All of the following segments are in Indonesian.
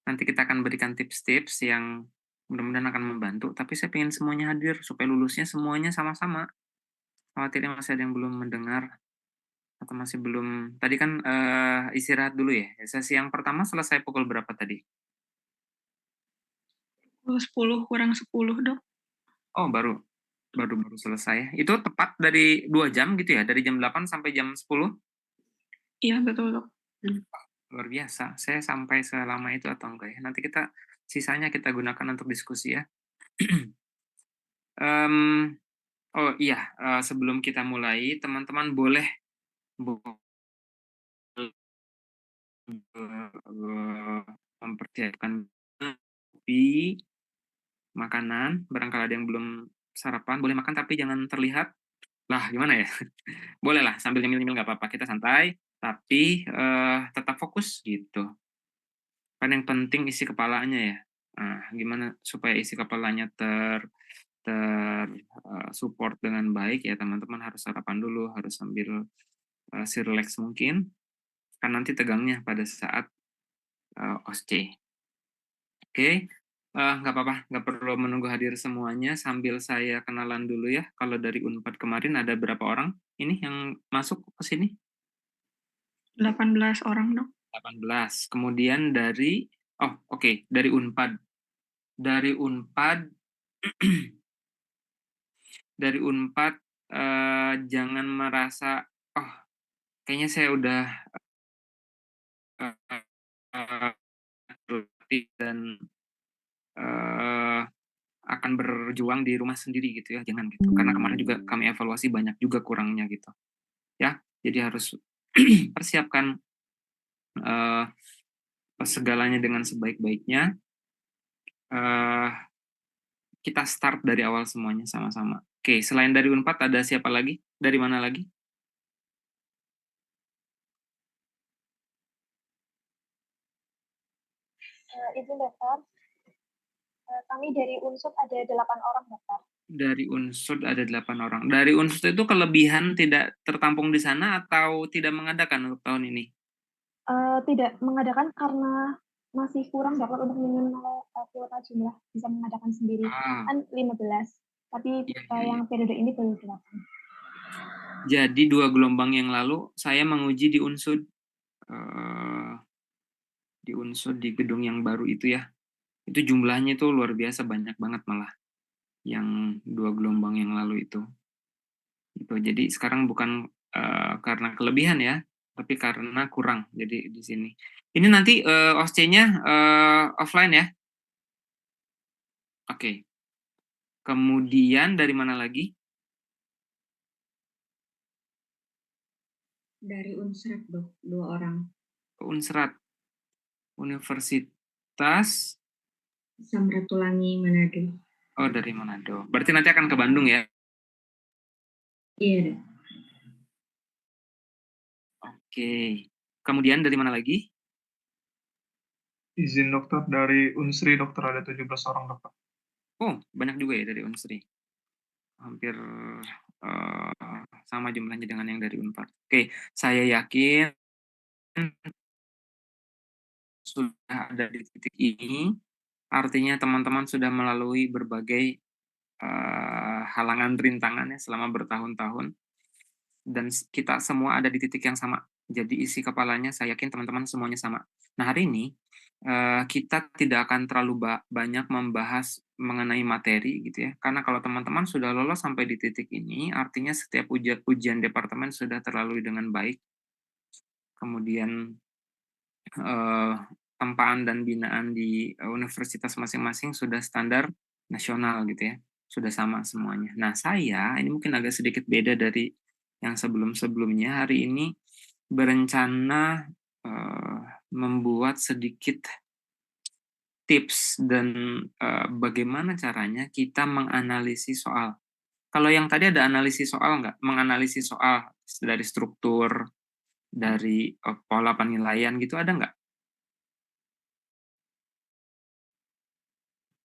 Nanti kita akan berikan tips-tips yang mudah-mudahan akan membantu, tapi saya pengen semuanya hadir supaya lulusnya semuanya sama-sama. Khawatirnya masih ada yang belum mendengar atau masih belum tadi kan, istirahat dulu ya? Sesi yang pertama selesai pukul berapa tadi? Pukul 10 kurang 10, Dok. Oh, baru baru baru selesai ya? Itu tepat dari 2 jam gitu ya? Dari jam 8 sampai jam 10? Iya, betul, Dok. Luar biasa. Saya sampai selama itu atau enggak ya? Nanti sisanya kita gunakan untuk diskusi ya. Mmm, oh iya, sebelum kita mulai, teman-teman boleh mempersiapkan kopi, makanan, barangkali ada yang belum sarapan, boleh makan tapi jangan terlihat. Lah gimana ya? Bolehlah sambil nyemil-nyemil nggak apa-apa, kita santai, tapi, tetap fokus gitu. Kan yang penting isi kepalanya ya. Nah, gimana supaya isi kepalanya support dengan baik ya teman-teman harus sarapan dulu, harus sambil, serileks mungkin, kan nanti tegangnya pada saat, OSCE. Oke, nggak apa-apa, nggak perlu menunggu hadir semuanya, sambil saya kenalan dulu ya. Kalau dari Unpad kemarin ada berapa orang ini yang masuk ke sini? 18 orang, Dok. 18. Kemudian dari oh oke, dari Unpad. Dari Unpad dari Unpad, jangan merasa, "Oh, kayaknya saya udah, eee, terlatih dan, eee, akan berjuang di rumah sendiri," gitu ya, jangan gitu. Karena kemarin juga kami evaluasi banyak juga kurangnya gitu, ya. Jadi harus persiapkan, eee, segalanya dengan sebaik-baiknya, eee, kita start dari awal semuanya sama-sama. Oke, selain dari Unpad ada siapa lagi? Dari mana lagi? Izin daftar. Kami dari Unsur ada 8 orang daftar. Dari Unsud ada 8 orang. Dari Unsud itu kelebihan tidak tertampung di sana atau tidak mengadakan untuk tahun ini? Tidak mengadakan karena masih kurang dapat untuk minimal kuota jumlah bisa mengadakan sendiri. Ah, Kan 15, tapi iya iya iya. yang periode ini baru 8. Jadi 2 gelombang yang lalu saya menguji di Unsud, eee, di gedung yang baru itu ya. Itu jumlahnya itu luar biasa banyak banget malah, yang 2 gelombang yang lalu itu. Gitu. Jadi sekarang bukan, karena kelebihan ya, tapi karena kurang, jadi di sini. Ini nanti, OSCE-nya, offline ya? Oke. Kemudian dari mana lagi? Dari Unsrat, Dok, 2 orang. Unsrat. Universitas Samratulangi Manado. oh dari Manado. Berarti nanti akan ke Bandung ya? Iya, Dok. Oke. Kemudian dari mana lagi? Izin dokter dari Unsri dokter ada 17 orang dokter. Oh, banyak juga ya dari Unsri. Hampir sama jumlahnya dengan yang dari Unpad. Oke, saya yakin sudah ada di titik ini, artinya teman-teman sudah melalui berbagai halangan rintangannya selama bertahun-tahun dan kita semua ada di titik yang sama. Jadi isi kepalanya saya yakin teman-teman semuanya sama. Nah hari ini kita tidak akan terlalu banyak membahas mengenai materi gitu ya. Karena kalau teman-teman sudah lolos sampai di titik ini, artinya setiap ujian departemen sudah terlalui dengan baik. Kemudian tempaan dan binaan di universitas masing-masing sudah standar nasional gitu ya, sudah sama semuanya. Nah saya ini mungkin agak sedikit beda dari yang sebelum-sebelumnya, hari ini berencana membuat sedikit tips dan bagaimana caranya kita menganalisis soal. Kalau yang tadi ada analisis soal nggak? Menganalisis soal dari struktur, dari pola penilaian gitu ada nggak?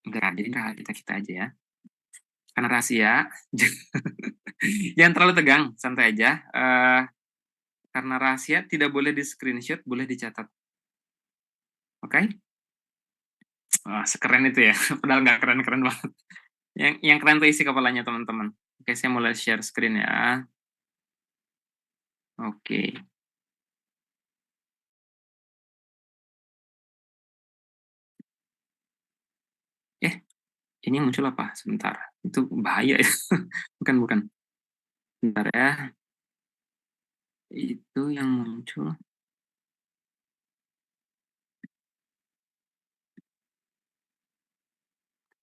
Enggak, jadi kita-kita aja ya. Karena rahasia, jangan terlalu tegang, santai aja. Karena rahasia tidak boleh di-screenshot, boleh dicatat. Oke? Wah, sekeren itu ya. Padahal nggak keren-keren banget. Yang keren tuh isi kepalanya teman-teman. Oke, saya mulai share screen ya. Oke. Ini yang muncul apa? Sebentar. Itu bahaya ya. Bukan, bukan. Sebentar ya. Itu yang muncul.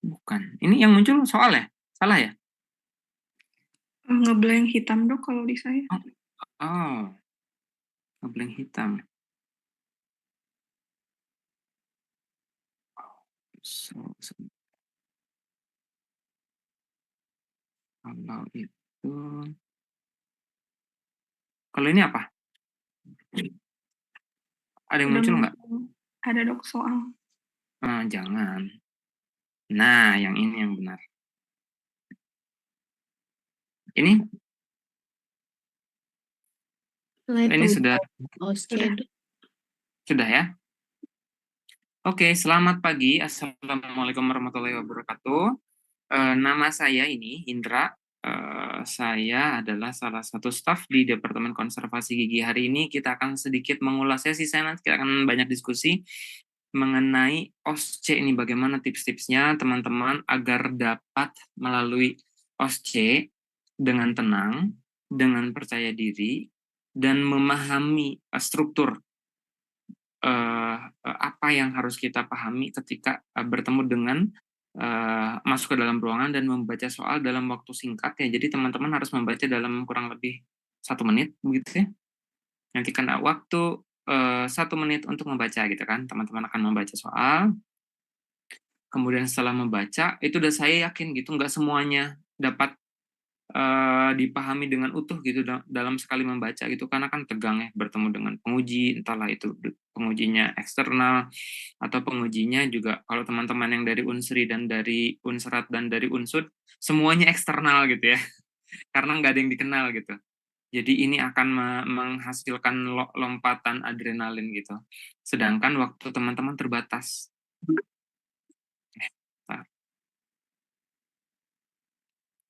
Bukan. Ini yang muncul soal ya? Salah ya? Ngeblank hitam dok kalau di saya. Oh, ngeblank hitam. Kalau itu, kalau ini apa? Ada yang Udah muncul nggak? ada dok soal. Jangan. Nah, yang ini yang benar. Ini ini sudah ya? Oke, selamat pagi. Assalamualaikum warahmatullahi wabarakatuh. Nama saya ini Indra. Saya adalah salah satu staf di Departemen Konservasi Gigi. Hari ini kita akan sedikit mengulas sesi saya, nanti kita akan banyak diskusi mengenai OSCE ini, bagaimana tips-tipsnya teman-teman agar dapat melalui OSCE dengan tenang, dengan percaya diri, dan memahami struktur apa yang harus kita pahami ketika bertemu dengan masuk ke dalam ruangan dan membaca soal dalam waktu singkat ya. Jadi teman-teman harus membaca dalam kurang lebih 1 menit begitu ya. Nanti kena waktu 1 menit untuk membaca gitu kan. Teman-teman akan membaca soal. Kemudian setelah membaca itu udah saya yakin gitu nggak semuanya dapat dipahami dengan utuh gitu dalam sekali membaca gitu, karena kan tegang ya bertemu dengan penguji, entahlah itu pengujinya eksternal atau pengujinya juga kalau teman-teman yang dari Unsri dan dari Unsrat dan dari Unsud semuanya eksternal gitu ya. Karena nggak ada yang dikenal gitu. Jadi ini akan menghasilkan lompatan adrenalin gitu. Sedangkan waktu teman-teman terbatas.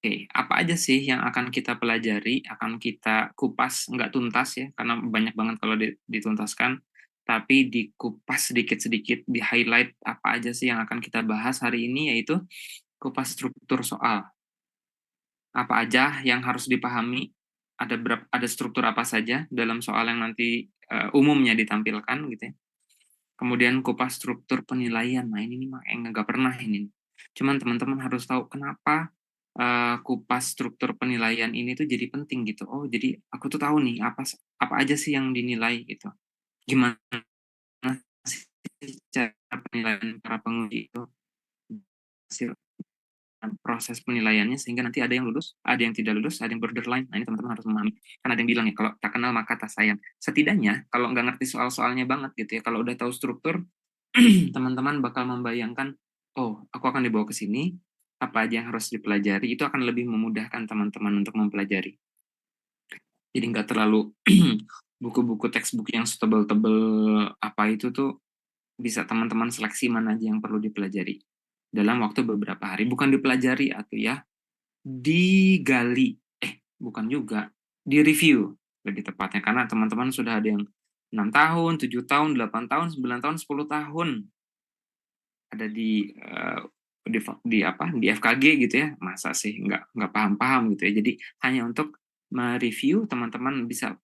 Oke, apa aja sih yang akan kita pelajari, akan kita kupas, nggak tuntas ya, karena banyak banget kalau dituntaskan, tapi dikupas sedikit-sedikit, di-highlight apa aja sih yang akan kita bahas hari ini, yaitu kupas struktur soal. Apa aja yang harus dipahami, ada struktur apa saja dalam soal yang nanti umumnya ditampilkan gitu ya. Kemudian kupas struktur penilaian, nah ini mah nggak pernah ini. Cuman teman-teman harus tahu kenapa kupas struktur penilaian ini tuh jadi penting gitu. Oh, jadi aku tuh tahu nih apa aja sih yang dinilai gitu. Gimana sih cara penilaian para penguji itu, hasil proses penilaiannya sehingga nanti ada yang lulus, ada yang tidak lulus, ada yang borderline. Nah, ini teman-teman harus memahami. Kan ada yang bilang ya, kalau tak kenal maka tak sayang. Setidaknya kalau nggak ngerti soal-soalnya banget gitu ya, kalau udah tahu struktur, teman-teman bakal membayangkan, oh, aku akan dibawa ke sini, apa aja yang harus dipelajari, itu akan lebih memudahkan teman-teman untuk mempelajari. Jadi nggak terlalu buku-buku textbook yang setebel-tebel apa itu tuh bisa teman-teman seleksi mana aja yang perlu dipelajari dalam waktu beberapa hari. Bukan dipelajari atau ya, digali. Bukan juga, di-review lebih tepatnya. Karena teman-teman sudah ada yang 6 tahun, 7 tahun, 8 tahun, 9 tahun, 10 tahun ada di FKG gitu ya, masa sih nggak paham-paham gitu ya. Jadi hanya untuk mereview, teman-teman bisa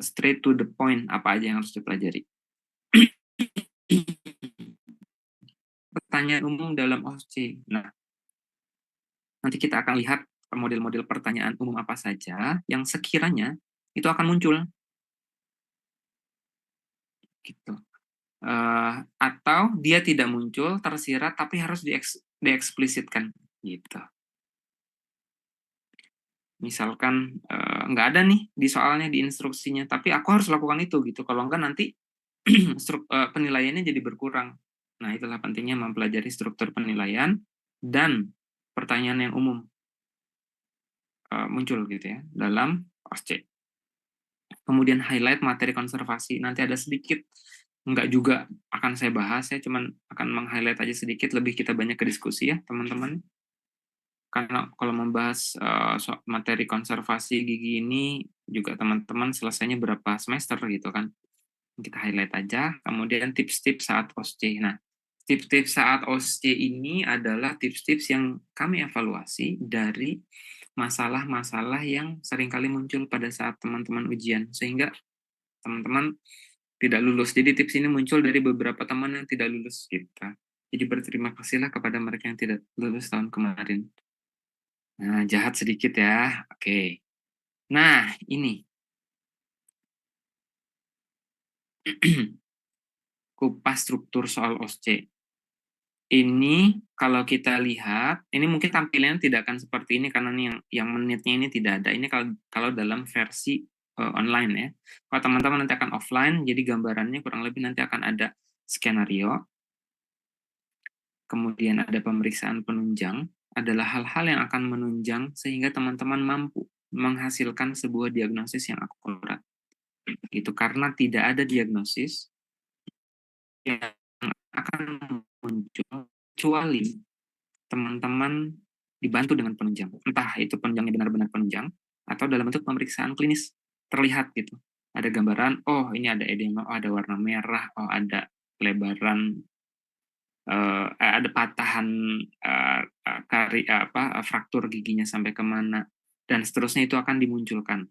straight to the point apa aja yang harus dipelajari. Pertanyaan umum dalam OSCE. Nah, nanti kita akan lihat model-model pertanyaan umum apa saja yang sekiranya itu akan muncul. Gitu. Atau dia tidak muncul, tersirat, tapi harus dieksplisitkan. Gitu. Misalkan nggak ada nih di soalnya, di instruksinya, tapi aku harus lakukan itu gitu. Kalau enggak nanti penilaiannya jadi berkurang. Nah, itulah pentingnya mempelajari struktur penilaian dan pertanyaan yang umum muncul gitu ya dalam OSCE. Kemudian highlight materi konservasi. Nanti ada sedikit Enggak juga akan saya bahas, saya cuman akan meng-highlight aja sedikit, lebih kita banyak ke diskusi ya teman-teman. Karena kalau membahas materi konservasi gigi ini juga teman-teman selesainya berapa semester gitu kan. Kita highlight aja, kemudian tips-tips saat OSCE. Nah, tips-tips saat OSCE ini adalah tips-tips yang kami evaluasi dari masalah-masalah yang seringkali muncul pada saat teman-teman ujian, sehingga teman-teman tidak lulus. Jadi tips ini muncul dari beberapa teman yang tidak lulus kita. Jadi berterima kasihlah kepada mereka yang tidak lulus tahun kemarin. Nah, jahat sedikit ya. Oke. Nah, ini. Kupas struktur soal OSCE. Ini kalau kita lihat, ini mungkin tampilannya tidak akan seperti ini karena ini yang menitnya ini tidak ada. Ini kalau dalam versi online ya. Kalau teman-teman nanti akan offline, jadi gambarannya kurang lebih nanti akan ada skenario, kemudian ada pemeriksaan penunjang, adalah hal-hal yang akan menunjang sehingga teman-teman mampu menghasilkan sebuah diagnosis yang akurat. Gitu, karena tidak ada diagnosis yang akan muncul kecuali teman-teman dibantu dengan penunjang. Entah itu penunjangnya benar-benar penunjang atau dalam bentuk pemeriksaan klinis terlihat gitu. Ada gambaran, oh ini ada edema, oh ada warna merah, oh ada lebaran, ada patahan fraktur giginya sampai kemana, dan seterusnya itu akan dimunculkan.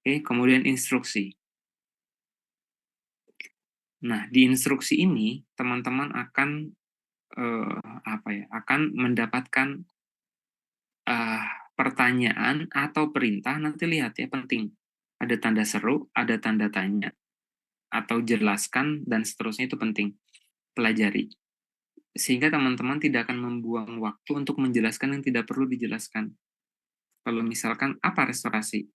Oke, kemudian instruksi. Nah, di instruksi ini teman-teman akan akan mendapatkan pertanyaan atau perintah, nanti lihat ya, penting. Ada tanda seru, ada tanda tanya, atau jelaskan, dan seterusnya itu penting. Pelajari. Sehingga teman-teman tidak akan membuang waktu untuk menjelaskan yang tidak perlu dijelaskan. Kalau misalkan apa restorasi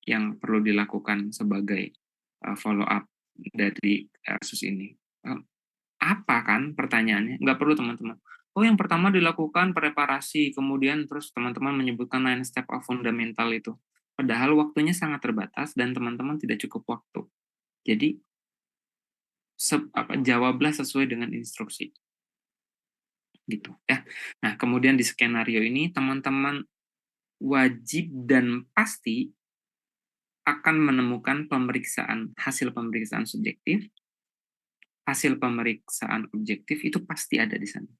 yang perlu dilakukan sebagai follow up dari kasus ini. Apa kan pertanyaannya? Nggak perlu teman-teman. Oh, yang pertama dilakukan preparasi, kemudian terus teman-teman menyebutkan 9 step of fundamental itu. Padahal waktunya sangat terbatas dan teman-teman tidak cukup waktu. Jadi, jawablah sesuai dengan instruksi. Gitu ya. Nah, kemudian di skenario ini teman-teman wajib dan pasti akan menemukan hasil pemeriksaan subjektif, hasil pemeriksaan objektif itu pasti ada di sana.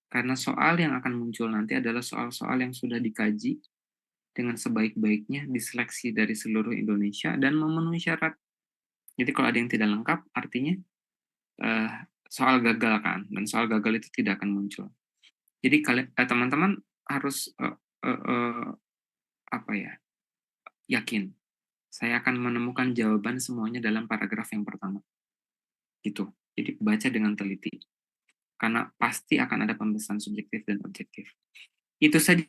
Karena soal yang akan muncul nanti adalah soal-soal yang sudah dikaji dengan sebaik-baiknya, diseleksi dari seluruh Indonesia, dan memenuhi syarat. Jadi kalau ada yang tidak lengkap, artinya soal gagal kan, dan soal gagal itu tidak akan muncul. Jadi teman-teman harus yakin. Saya akan menemukan jawaban semuanya dalam paragraf yang pertama. Gitu. Jadi baca dengan teliti. Karena pasti akan ada pemeriksaan subjektif dan objektif. Itu saja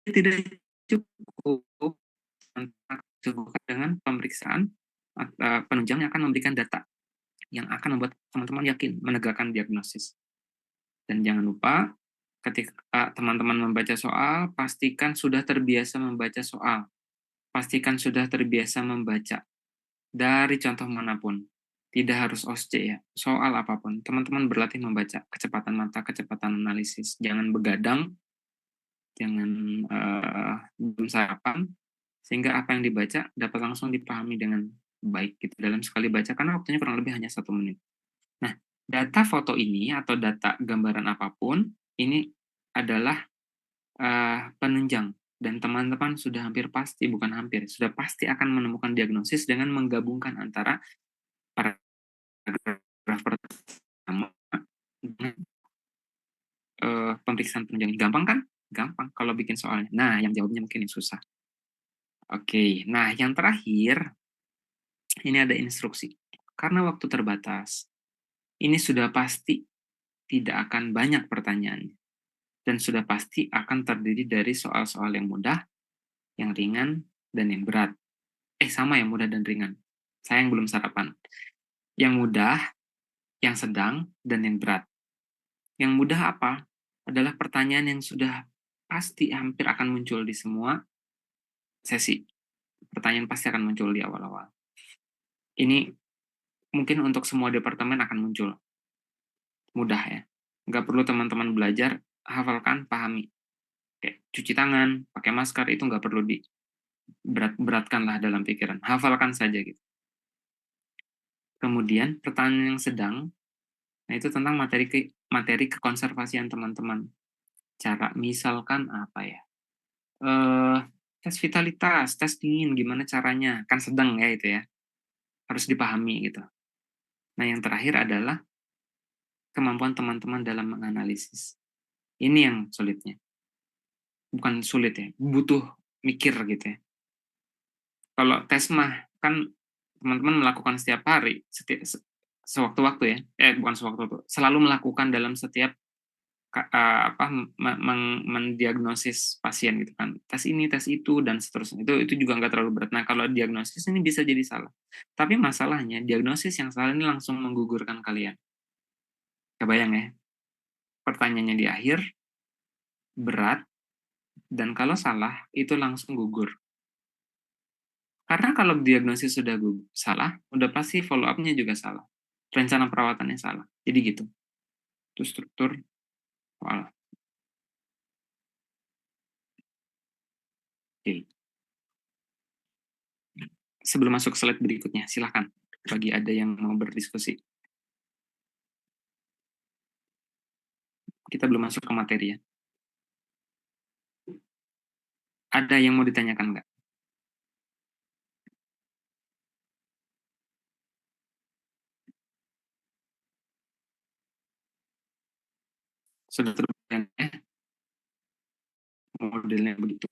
tidak cukup dengan pemeriksaan penunjang yang akan memberikan data yang akan membuat teman-teman yakin menegakkan diagnosis. Dan jangan lupa ketika teman-teman membaca soal, pastikan sudah terbiasa membaca soal. Pastikan sudah terbiasa membaca dari contoh manapun. Tidak harus OSCE ya, soal apapun. Teman-teman berlatih membaca, kecepatan mata, kecepatan analisis. Jangan begadang, jangan belum sarapan, sehingga apa yang dibaca dapat langsung dipahami dengan baik gitu dalam sekali baca, karena waktunya kurang lebih hanya 1 menit. Nah, data foto ini atau data gambaran apapun, ini adalah penunjang. Dan teman-teman sudah sudah pasti akan menemukan diagnosis dengan menggabungkan antara paragraf pertama dengan pemeriksaan penunjang. Gampang kan? Gampang kalau bikin soalnya. Nah, yang jawabnya mungkin yang susah. Oke, nah yang terakhir, ini ada instruksi. Karena waktu terbatas, ini sudah pasti tidak akan banyak pertanyaannya. Dan sudah pasti akan terdiri dari soal-soal yang mudah, yang ringan, dan yang berat. Sama yang mudah dan ringan. Saya yang belum sarapan. Yang mudah, yang sedang, dan yang berat. Yang mudah apa? Adalah pertanyaan yang sudah pasti hampir akan muncul di semua sesi. Pertanyaan pasti akan muncul di awal-awal. Ini mungkin untuk semua departemen akan muncul. Mudah ya. Nggak perlu teman-teman belajar, hafalkan, pahami. Kayak cuci tangan, pakai masker, itu nggak perlu beratkanlah dalam pikiran. Hafalkan saja gitu. Kemudian pertanyaan yang sedang, nah itu tentang materi kekonservasian teman-teman. Cara misalkan apa ya? Tes vitalitas, tes dingin, gimana caranya? Kan sedang ya itu ya. Harus dipahami gitu. Nah yang terakhir adalah kemampuan teman-teman dalam menganalisis. Ini yang sulitnya. Bukan sulit ya, butuh mikir gitu ya. Kalau tes mah kan teman-teman melakukan setiap hari, sewaktu-waktu ya, bukan sewaktu-waktu, selalu melakukan dalam setiap mendiagnosis pasien gitu kan, tes ini, tes itu, dan seterusnya. Itu juga nggak terlalu berat. Nah kalau diagnosis ini bisa jadi salah. Tapi masalahnya diagnosis yang salah ini langsung menggugurkan kalian. Kebayang ya? Pertanyaannya di akhir berat, dan kalau salah itu langsung gugur. Karena kalau diagnosis sudah salah, udah pasti follow up-nya juga salah. Rencana perawatannya salah. Jadi gitu. Itu struktur soal. Oke. Sebelum masuk ke slide berikutnya, silakan bagi ada yang mau berdiskusi. Kita belum masuk ke materi ya. Ada yang mau ditanyakan nggak? Sudah terbayang ya? Modelnya begitu.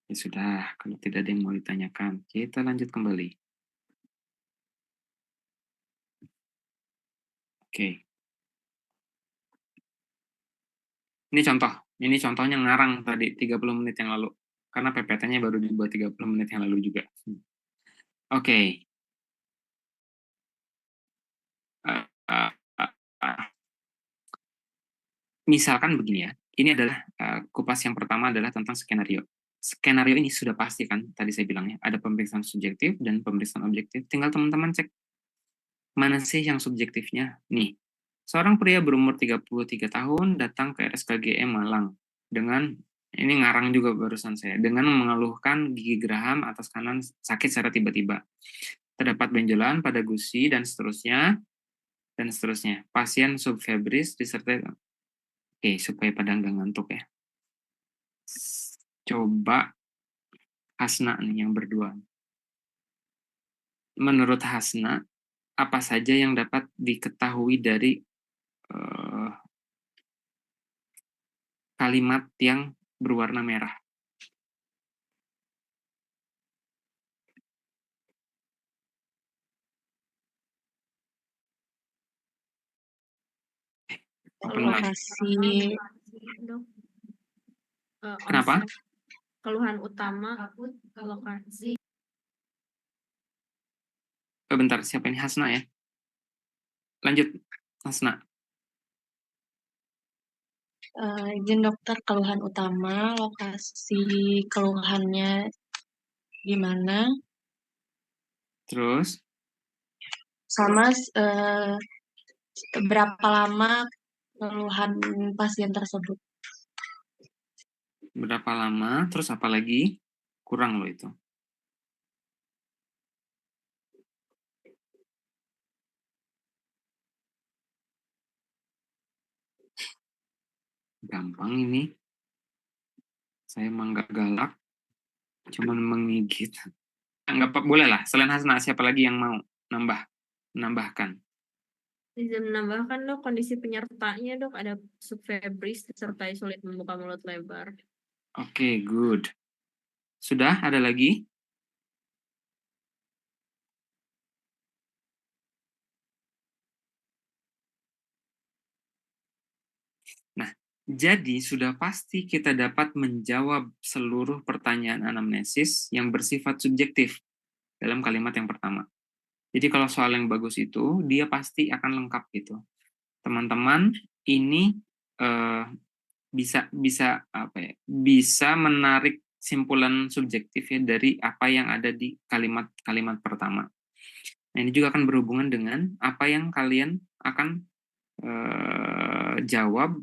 Ya sudah, kalau tidak ada yang mau ditanyakan, kita lanjut kembali. Oke. Ini contohnya ngarang tadi 30 menit yang lalu. Karena PPT-nya baru dibuat 30 menit yang lalu juga. Oke. Misalkan begini ya, ini adalah kupas yang pertama adalah tentang skenario. Skenario ini sudah pasti kan, tadi saya bilang ya, ada pemeriksaan subjektif dan pemeriksaan objektif. Tinggal teman-teman cek mana sih yang subjektifnya. Nih, seorang pria berumur 33 tahun datang ke RSKGM Malang dengan, ini ngarang juga barusan saya, dengan mengeluhkan gigi geraham atas kanan sakit secara tiba-tiba. Terdapat benjolan pada gusi dan seterusnya, dan seterusnya. Pasien subfebris disertai. Oke, supaya pada nggak ngantuk ya. Coba Hasna nih yang berdua. Menurut Hasna, apa saja yang dapat diketahui dari kalimat yang berwarna merah? Lokasi dok, Kenapa? keluhan utama lokasi. Bentar, siapa ini? Hasna ya? Lanjut, Hasna. Izin dokter, keluhan utama, lokasi keluhannya di mana, Terus, sama berapa lama keluhan pasien tersebut. berapa lama, terus apa lagi? Kurang loh itu. Gampang ini. Saya emang nggak galak, cuman menggigit. Nggak apa, boleh lah. Selain Hasna, siapa lagi yang mau menambahkan? Bisa menambahkan dok, kondisi penyertanya dok, ada subfebris disertai sulit membuka mulut lebar. Oke, good. Sudah, ada lagi? Nah, jadi sudah pasti kita dapat menjawab seluruh pertanyaan anamnesis yang bersifat subjektif dalam kalimat yang pertama. Jadi kalau soal yang bagus itu, dia pasti akan lengkap gitu. Teman-teman ini bisa menarik simpulan subjektif ya dari apa yang ada di kalimat-kalimat pertama. Nah, ini juga akan berhubungan dengan apa yang kalian akan jawab.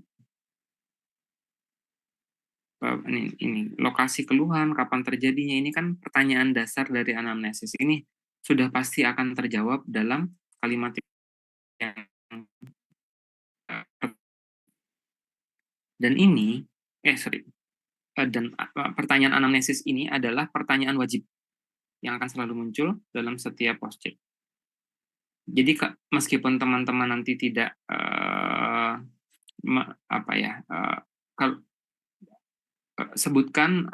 Ini lokasi keluhan, kapan terjadinya, ini kan pertanyaan dasar dari anamnesis. Ini sudah pasti akan terjawab dalam kalimat yang dan ini dan pertanyaan anamnesis ini adalah pertanyaan wajib yang akan selalu muncul dalam setiap post-it. Jadi meskipun teman-teman nanti tidak sebutkan,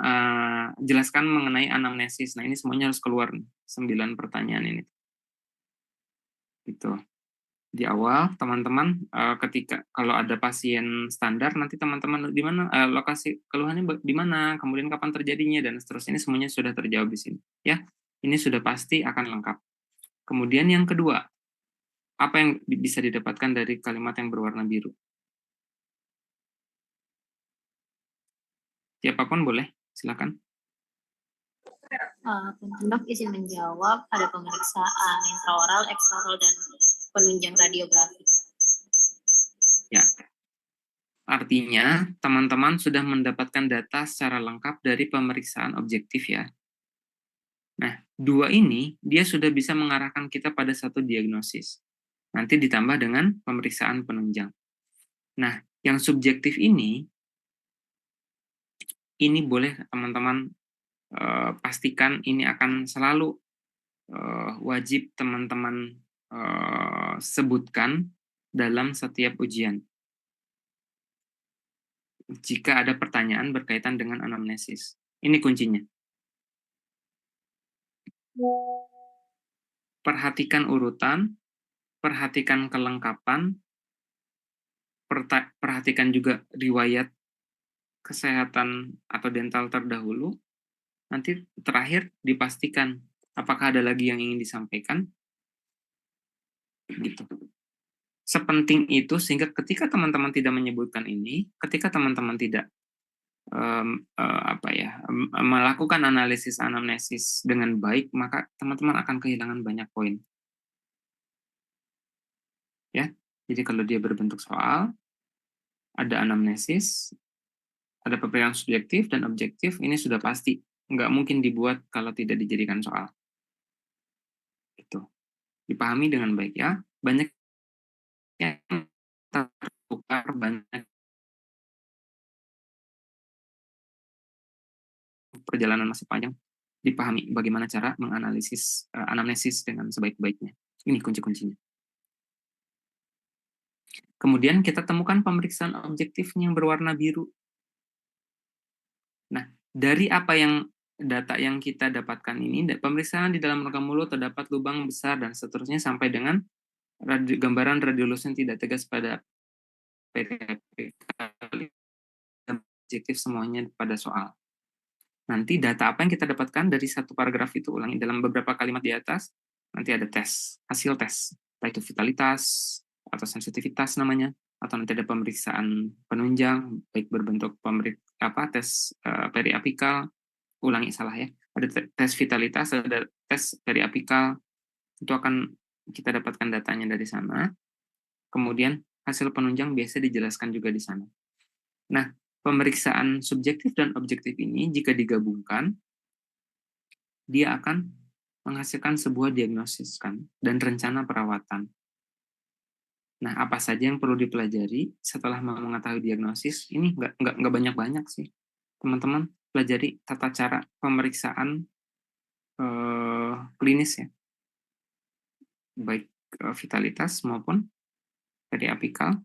jelaskan mengenai anamnesis. Nah, ini semuanya harus keluar nih, 9 pertanyaan ini. Gitu. Di awal, teman-teman, ketika kalau ada pasien standar, nanti teman-teman di mana, lokasi keluhannya di mana, kemudian kapan terjadinya, dan seterusnya, ini semuanya sudah terjawab di sini. Ya, ini sudah pasti akan lengkap. Kemudian yang kedua, apa yang bisa didapatkan dari kalimat yang berwarna biru? Siapapun boleh, silakan. Dok izin menjawab, ada pemeriksaan intraoral, ekstraoral, dan penunjang radiografi. Ya, artinya teman-teman sudah mendapatkan data secara lengkap dari pemeriksaan objektif ya. Nah, 2 ini dia sudah bisa mengarahkan kita pada satu diagnosis. Nanti ditambah dengan pemeriksaan penunjang. Nah, yang subjektif ini boleh teman-teman pastikan ini akan selalu wajib teman-teman sebutkan dalam setiap ujian. Jika ada pertanyaan berkaitan dengan anamnesis. Ini kuncinya. Perhatikan urutan, perhatikan kelengkapan, perhatikan juga riwayat kesehatan atau dental terdahulu. Nanti terakhir dipastikan apakah ada lagi yang ingin disampaikan. Gitu. Sepenting itu sehingga ketika teman-teman tidak menyebutkan ini, ketika teman-teman tidak melakukan analisis anamnesis dengan baik, maka teman-teman akan kehilangan banyak poin. Ya, jadi kalau dia berbentuk soal, ada anamnesis, ada pemikiran subjektif dan objektif, ini sudah pasti nggak mungkin dibuat kalau tidak dijadikan soal. Itu dipahami dengan baik ya. Banyak yang tertukar, banyak perjalanan masih panjang, dipahami bagaimana cara menganalisis anamnesis dengan sebaik-baiknya. Ini kunci-kuncinya. Kemudian kita temukan pemeriksaan objektifnya yang berwarna biru. Nah, dari apa yang data yang kita dapatkan ini, pemeriksaan di dalam rongga mulut terdapat lubang besar dan seterusnya sampai dengan gambaran radiolus yang tidak tegas pada objektif semuanya pada soal. Nanti data apa yang kita dapatkan dari satu paragraf itu, ulangi dalam beberapa kalimat di atas, nanti ada tes, hasil tes, baik itu vitalitas atau sensitivitas namanya, atau nanti ada pemeriksaan penunjang, baik berbentuk tes periapikal, ulangi salah ya, ada tes vitalitas, ada tes periapikal, itu akan kita dapatkan datanya dari sana. Kemudian hasil penunjang biasa dijelaskan juga di sana. Nah, pemeriksaan subjektif dan objektif ini jika digabungkan, dia akan menghasilkan sebuah diagnosis kan dan rencana perawatan. Nah, apa saja yang perlu dipelajari setelah mengetahui diagnosis? Ini nggak banyak-banyak sih, teman-teman. Pelajari tata cara pemeriksaan klinis ya, baik vitalitas maupun periapikal,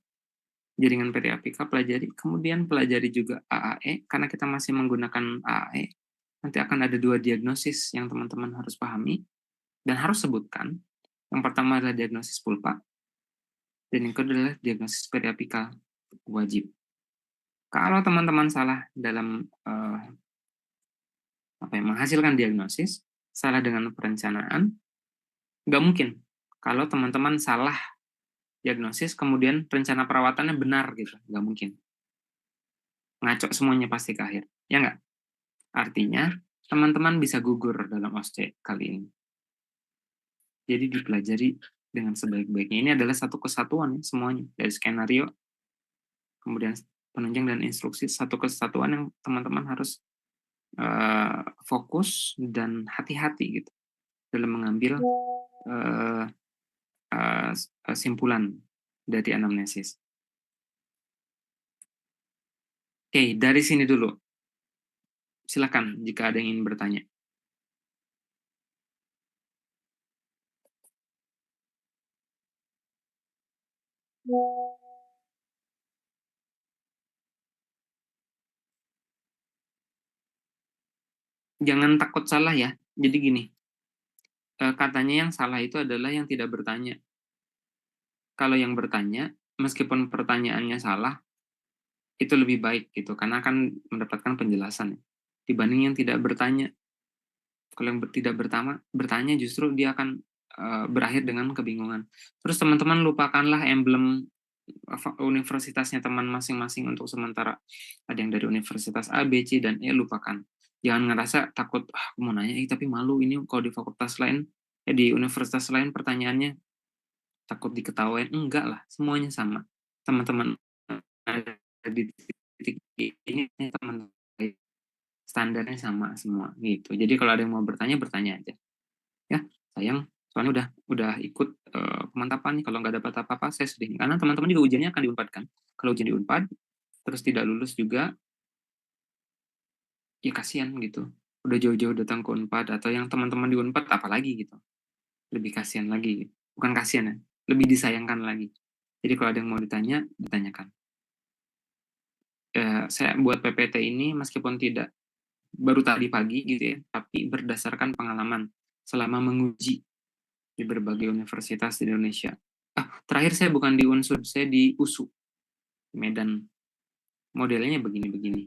jaringan periapikal pelajari. Kemudian pelajari juga AAE, karena kita masih menggunakan AAE. Nanti akan ada 2 diagnosis yang teman-teman harus pahami dan harus sebutkan. Yang pertama adalah diagnosis pulpa, dan yang kedua adalah diagnosis periapikal wajib. Kalau teman-teman salah dalam menghasilkan diagnosis, salah dengan perencanaan, nggak mungkin. Kalau teman-teman salah diagnosis, kemudian rencana perawatannya benar gitu, nggak mungkin. Ngaco semuanya pasti ke akhir, ya nggak? Artinya, teman-teman bisa gugur dalam OSCE kali ini. Jadi dipelajari dengan sebaik-baiknya. Ini adalah satu kesatuan ya, semuanya. Dari skenario, kemudian penunjang dan instruksi, satu kesatuan yang teman-teman harus fokus dan hati-hati gitu dalam mengambil simpulan dari anamnesis. Oke, dari sini dulu. Silakan jika ada yang ingin bertanya. Jangan takut salah ya. Jadi gini, katanya yang salah itu adalah yang tidak bertanya. Kalau yang bertanya, meskipun pertanyaannya salah, itu lebih baik gitu, karena akan mendapatkan penjelasan dibanding yang tidak bertanya. Kalau yang tidak bertanya justru dia akan berakhir dengan kebingungan. Terus teman-teman lupakanlah emblem universitasnya teman masing-masing untuk sementara. Ada yang dari universitas A, B, C, dan E, lupakan. Jangan ngerasa takut, aku mau nanya, tapi malu ini kalau di fakultas lain, di universitas lain pertanyaannya takut diketawain. Enggak lah, semuanya sama. Teman-teman ada di titik ini, teman standarnya sama semua gitu. Jadi kalau ada yang mau bertanya aja. Ya, sayang soalnya udah ikut pemantapan nih, kalau nggak dapat apa-apa saya sedih. Karena teman-teman juga ujiannya akan di Unpad kan. Kalau ujian di Unpad terus tidak lulus juga, ya kasihan gitu. Udah jauh-jauh datang ke Unpad, atau yang teman-teman di Unpad apalagi gitu. Lebih kasihan lagi. Bukan kasihan ya, lebih disayangkan lagi. Jadi kalau ada yang mau ditanya, ditanyakan. Saya buat PPT ini meskipun tidak baru tadi pagi gitu ya, tapi berdasarkan pengalaman selama menguji di berbagai universitas di Indonesia. Terakhir saya bukan di Unsud, saya di USU, Medan. Modelnya begini-begini.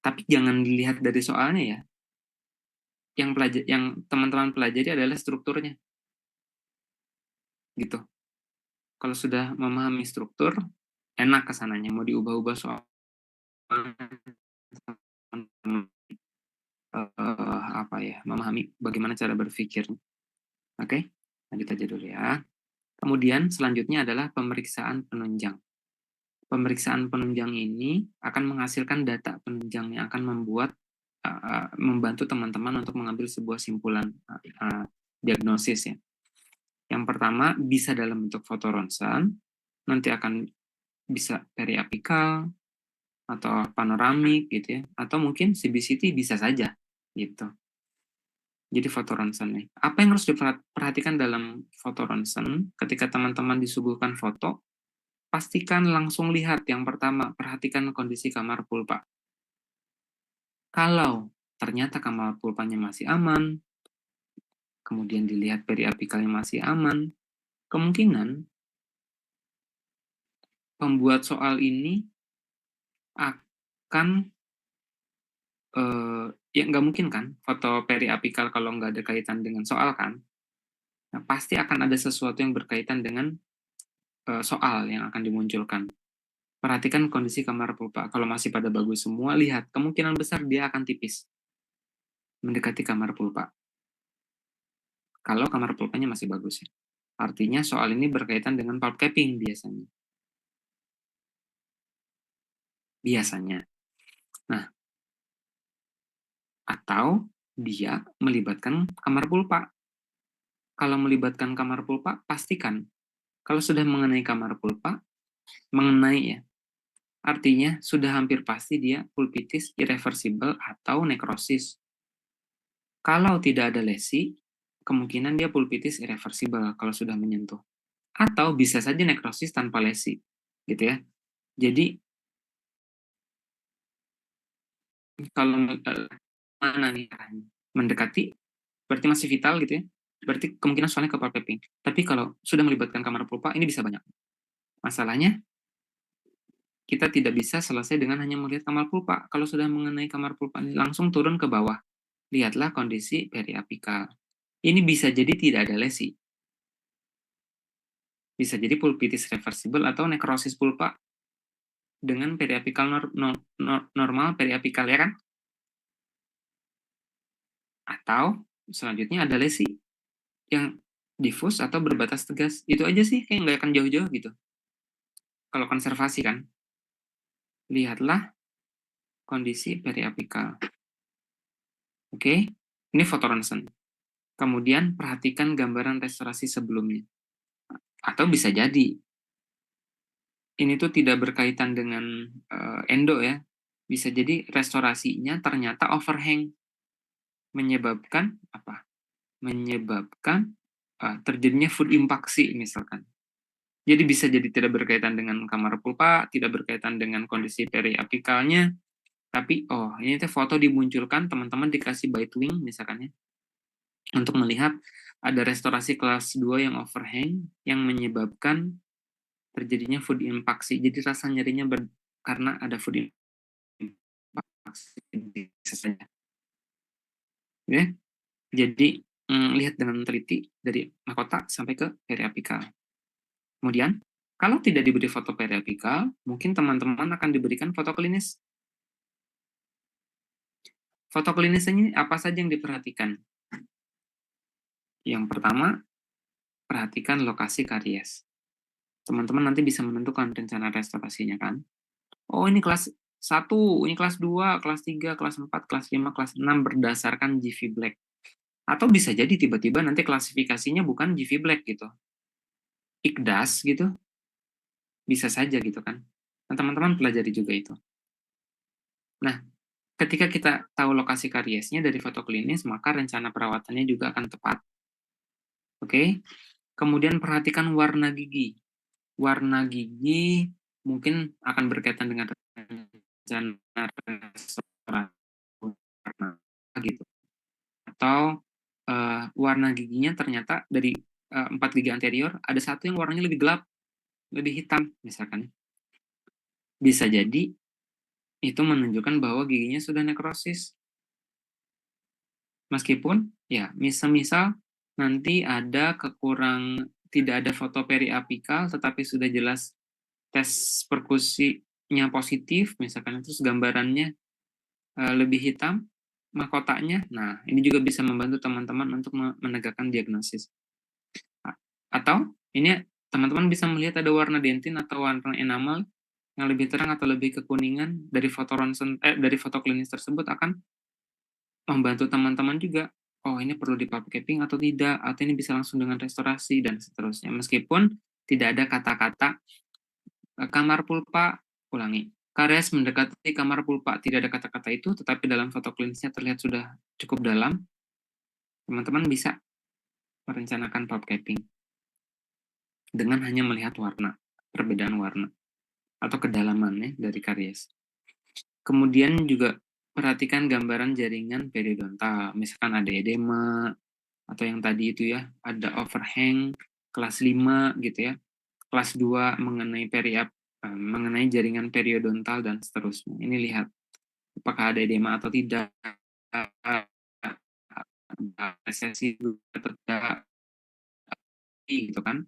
Tapi jangan dilihat dari soalnya ya. Yang teman-teman pelajari adalah strukturnya. Gitu. Kalau sudah memahami struktur, enak kesananya. Mau diubah-ubah soal memahami bagaimana cara berpikir. Oke, lanjut aja dulu ya. Kemudian selanjutnya adalah pemeriksaan penunjang. Pemeriksaan penunjang ini akan menghasilkan data penunjang yang akan membantu teman-teman untuk mengambil sebuah simpulan diagnosis ya. Yang pertama bisa dalam bentuk foto ronsen, nanti akan bisa periapikal atau panoramik gitu ya, atau mungkin CBCT bisa saja gitu. Jadi foto ronsen nih. Apa yang harus diperhatikan dalam foto ronsen? Ketika teman-teman disuguhkan foto, pastikan langsung lihat yang pertama, perhatikan kondisi kamar pulpa. Kalau ternyata kamar pulpanya masih aman, kemudian dilihat periapikalnya masih aman, kemungkinan pembuat soal ini akan ya nggak mungkin kan foto periapikal kalau nggak ada kaitan dengan soal kan. Nah, pasti akan ada sesuatu yang berkaitan dengan soal yang akan dimunculkan. Perhatikan kondisi kamar pulpa. Kalau masih pada bagus semua, lihat kemungkinan besar dia akan tipis mendekati kamar pulpa. Kalau kamar pulpanya masih bagus ya. Artinya soal ini berkaitan dengan pulp capping biasanya. Nah, atau dia melibatkan kamar pulpa. Kalau melibatkan kamar pulpa, pastikan kalau sudah mengenai kamar pulpa, mengenai ya, artinya sudah hampir pasti dia pulpitis irreversible atau nekrosis. Kalau tidak ada lesi, kemungkinan dia pulpitis irreversible kalau sudah menyentuh. Atau bisa saja nekrosis tanpa lesi, gitu ya. Jadi kalau mana nih mendekati, berarti masih vital gitu ya. Berarti kemungkinan soalnya ke pulp capping. Tapi kalau sudah melibatkan kamar pulpa, ini bisa banyak. Masalahnya, kita tidak bisa selesai dengan hanya melihat kamar pulpa. Kalau sudah mengenai kamar pulpa, langsung turun ke bawah. Lihatlah kondisi periapikal. Ini bisa jadi tidak ada lesi. Bisa jadi pulpitis reversible atau nekrosis pulpa dengan periapikal normal periapikal ya kan? Atau selanjutnya ada lesi yang diffuse atau berbatas tegas. Itu aja sih, kayak nggak akan jauh-jauh gitu. Kalau konservasi kan, lihatlah kondisi periapikal. Oke, ini foto ronsen. Kemudian perhatikan gambaran restorasi sebelumnya. Atau bisa jadi, ini tuh tidak berkaitan dengan endo ya. Bisa jadi restorasinya ternyata overhang. Menyebabkan apa? Menyebabkan terjadinya food impaksi misalkan. Jadi bisa jadi tidak berkaitan dengan kamar pulpa, tidak berkaitan dengan kondisi periapikalnya, tapi ini tuh foto dimunculkan, teman-teman dikasih bite wing misalkan ya, untuk melihat ada restorasi kelas 2 yang overhang yang menyebabkan terjadinya food impaksi. Jadi rasa nyerinya karena ada food impaksi bisa saja. Ya. Jadi lihat dengan teliti dari mahkota sampai ke periapikal. Kemudian, kalau tidak diberi foto periapikal, mungkin teman-teman akan diberikan foto klinis. Foto klinis ini apa saja yang diperhatikan? Yang pertama, perhatikan lokasi karies. Teman-teman nanti bisa menentukan rencana restorasinya kan. Oh, ini kelas 1, ini kelas 2, kelas 3, kelas 4, kelas 5, kelas 6 berdasarkan GV Black. Atau bisa jadi tiba-tiba nanti klasifikasinya bukan GV Black gitu. IKDAS gitu. Bisa saja gitu kan. Nah, teman-teman pelajari juga itu. Nah, ketika kita tahu lokasi kariesnya dari foto klinis, maka rencana perawatannya juga akan tepat. Oke? Kemudian perhatikan warna gigi. Warna gigi mungkin akan berkaitan dengan rencana restorasi gitu. Atau warna giginya ternyata dari 4 gigi anterior, ada satu yang warnanya lebih gelap, lebih hitam misalkan. Bisa jadi itu menunjukkan bahwa giginya sudah nekrosis. Meskipun ya misal nanti ada tidak ada foto periapikal tetapi sudah jelas tes perkusinya positif misalkan, terus gambarannya lebih hitam mahkotanya. Nah, ini juga bisa membantu teman-teman untuk menegakkan diagnosis. Atau ini teman-teman bisa melihat ada warna dentin atau warna enamel yang lebih terang atau lebih kekuningan dari foto ronsen dari foto klinis tersebut akan membantu teman-teman juga. Oh, ini perlu di pulp capping atau tidak, atau ini bisa langsung dengan restorasi dan seterusnya. Meskipun tidak ada kata-kata kamar pulpa, ulangi. Karies mendekati kamar pulpa, tidak ada kata-kata itu, tetapi dalam foto klinisnya terlihat sudah cukup dalam. Teman-teman bisa merencanakan pulp capping dengan hanya melihat warna, perbedaan warna atau kedalamannya dari karies. Kemudian juga perhatikan gambaran jaringan periodontal, misalkan ada edema atau yang tadi itu ya, ada overhang kelas 5 gitu ya. Kelas 2 mengenai jaringan periodontal dan seterusnya. Ini lihat apakah ada edema atau tidak, resesi terjadi gitu kan,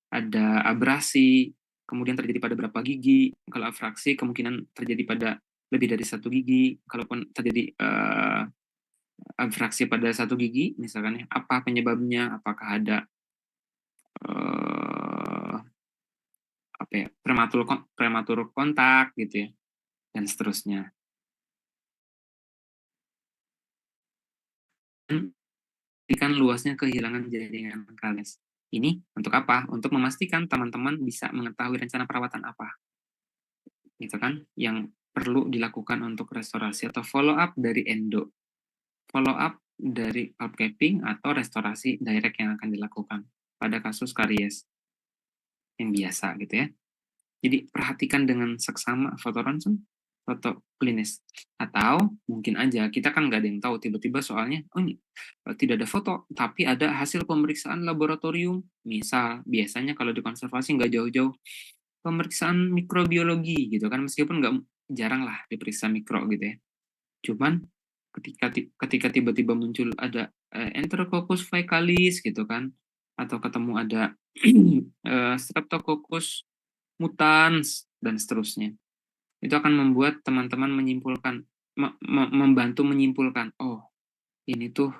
ada abrasi, kemudian terjadi pada berapa gigi. Kalau afraksi kemungkinan terjadi pada lebih dari 1 gigi. Kalaupun terjadi abfraksi pada 1 gigi misalkan ya, apa penyebabnya, apakah ada prematur kontak gitu ya, dan seterusnya. Pastikan luasnya kehilangan jaringan karies. Ini untuk apa? Untuk memastikan teman-teman bisa mengetahui rencana perawatan apa, gitu kan, yang perlu dilakukan untuk restorasi atau follow up dari endo, follow up dari pulp capping atau restorasi direct yang akan dilakukan pada kasus karies yang biasa gitu ya. Jadi perhatikan dengan seksama foto ronsen, foto klinis. Atau mungkin aja kita kan nggak ada yang tahu, tiba-tiba soalnya ini tidak ada foto tapi ada hasil pemeriksaan laboratorium. Misal biasanya kalau di konservasi nggak jauh-jauh pemeriksaan mikrobiologi gitu kan, meskipun nggak jarang lah diperiksa mikro gitu ya. Cuman ketika tiba-tiba muncul ada Enterococcus faecalis gitu kan, atau ketemu ada Streptococcus mutans dan seterusnya, itu akan membuat teman-teman menyimpulkan, membantu menyimpulkan, oh ini tuh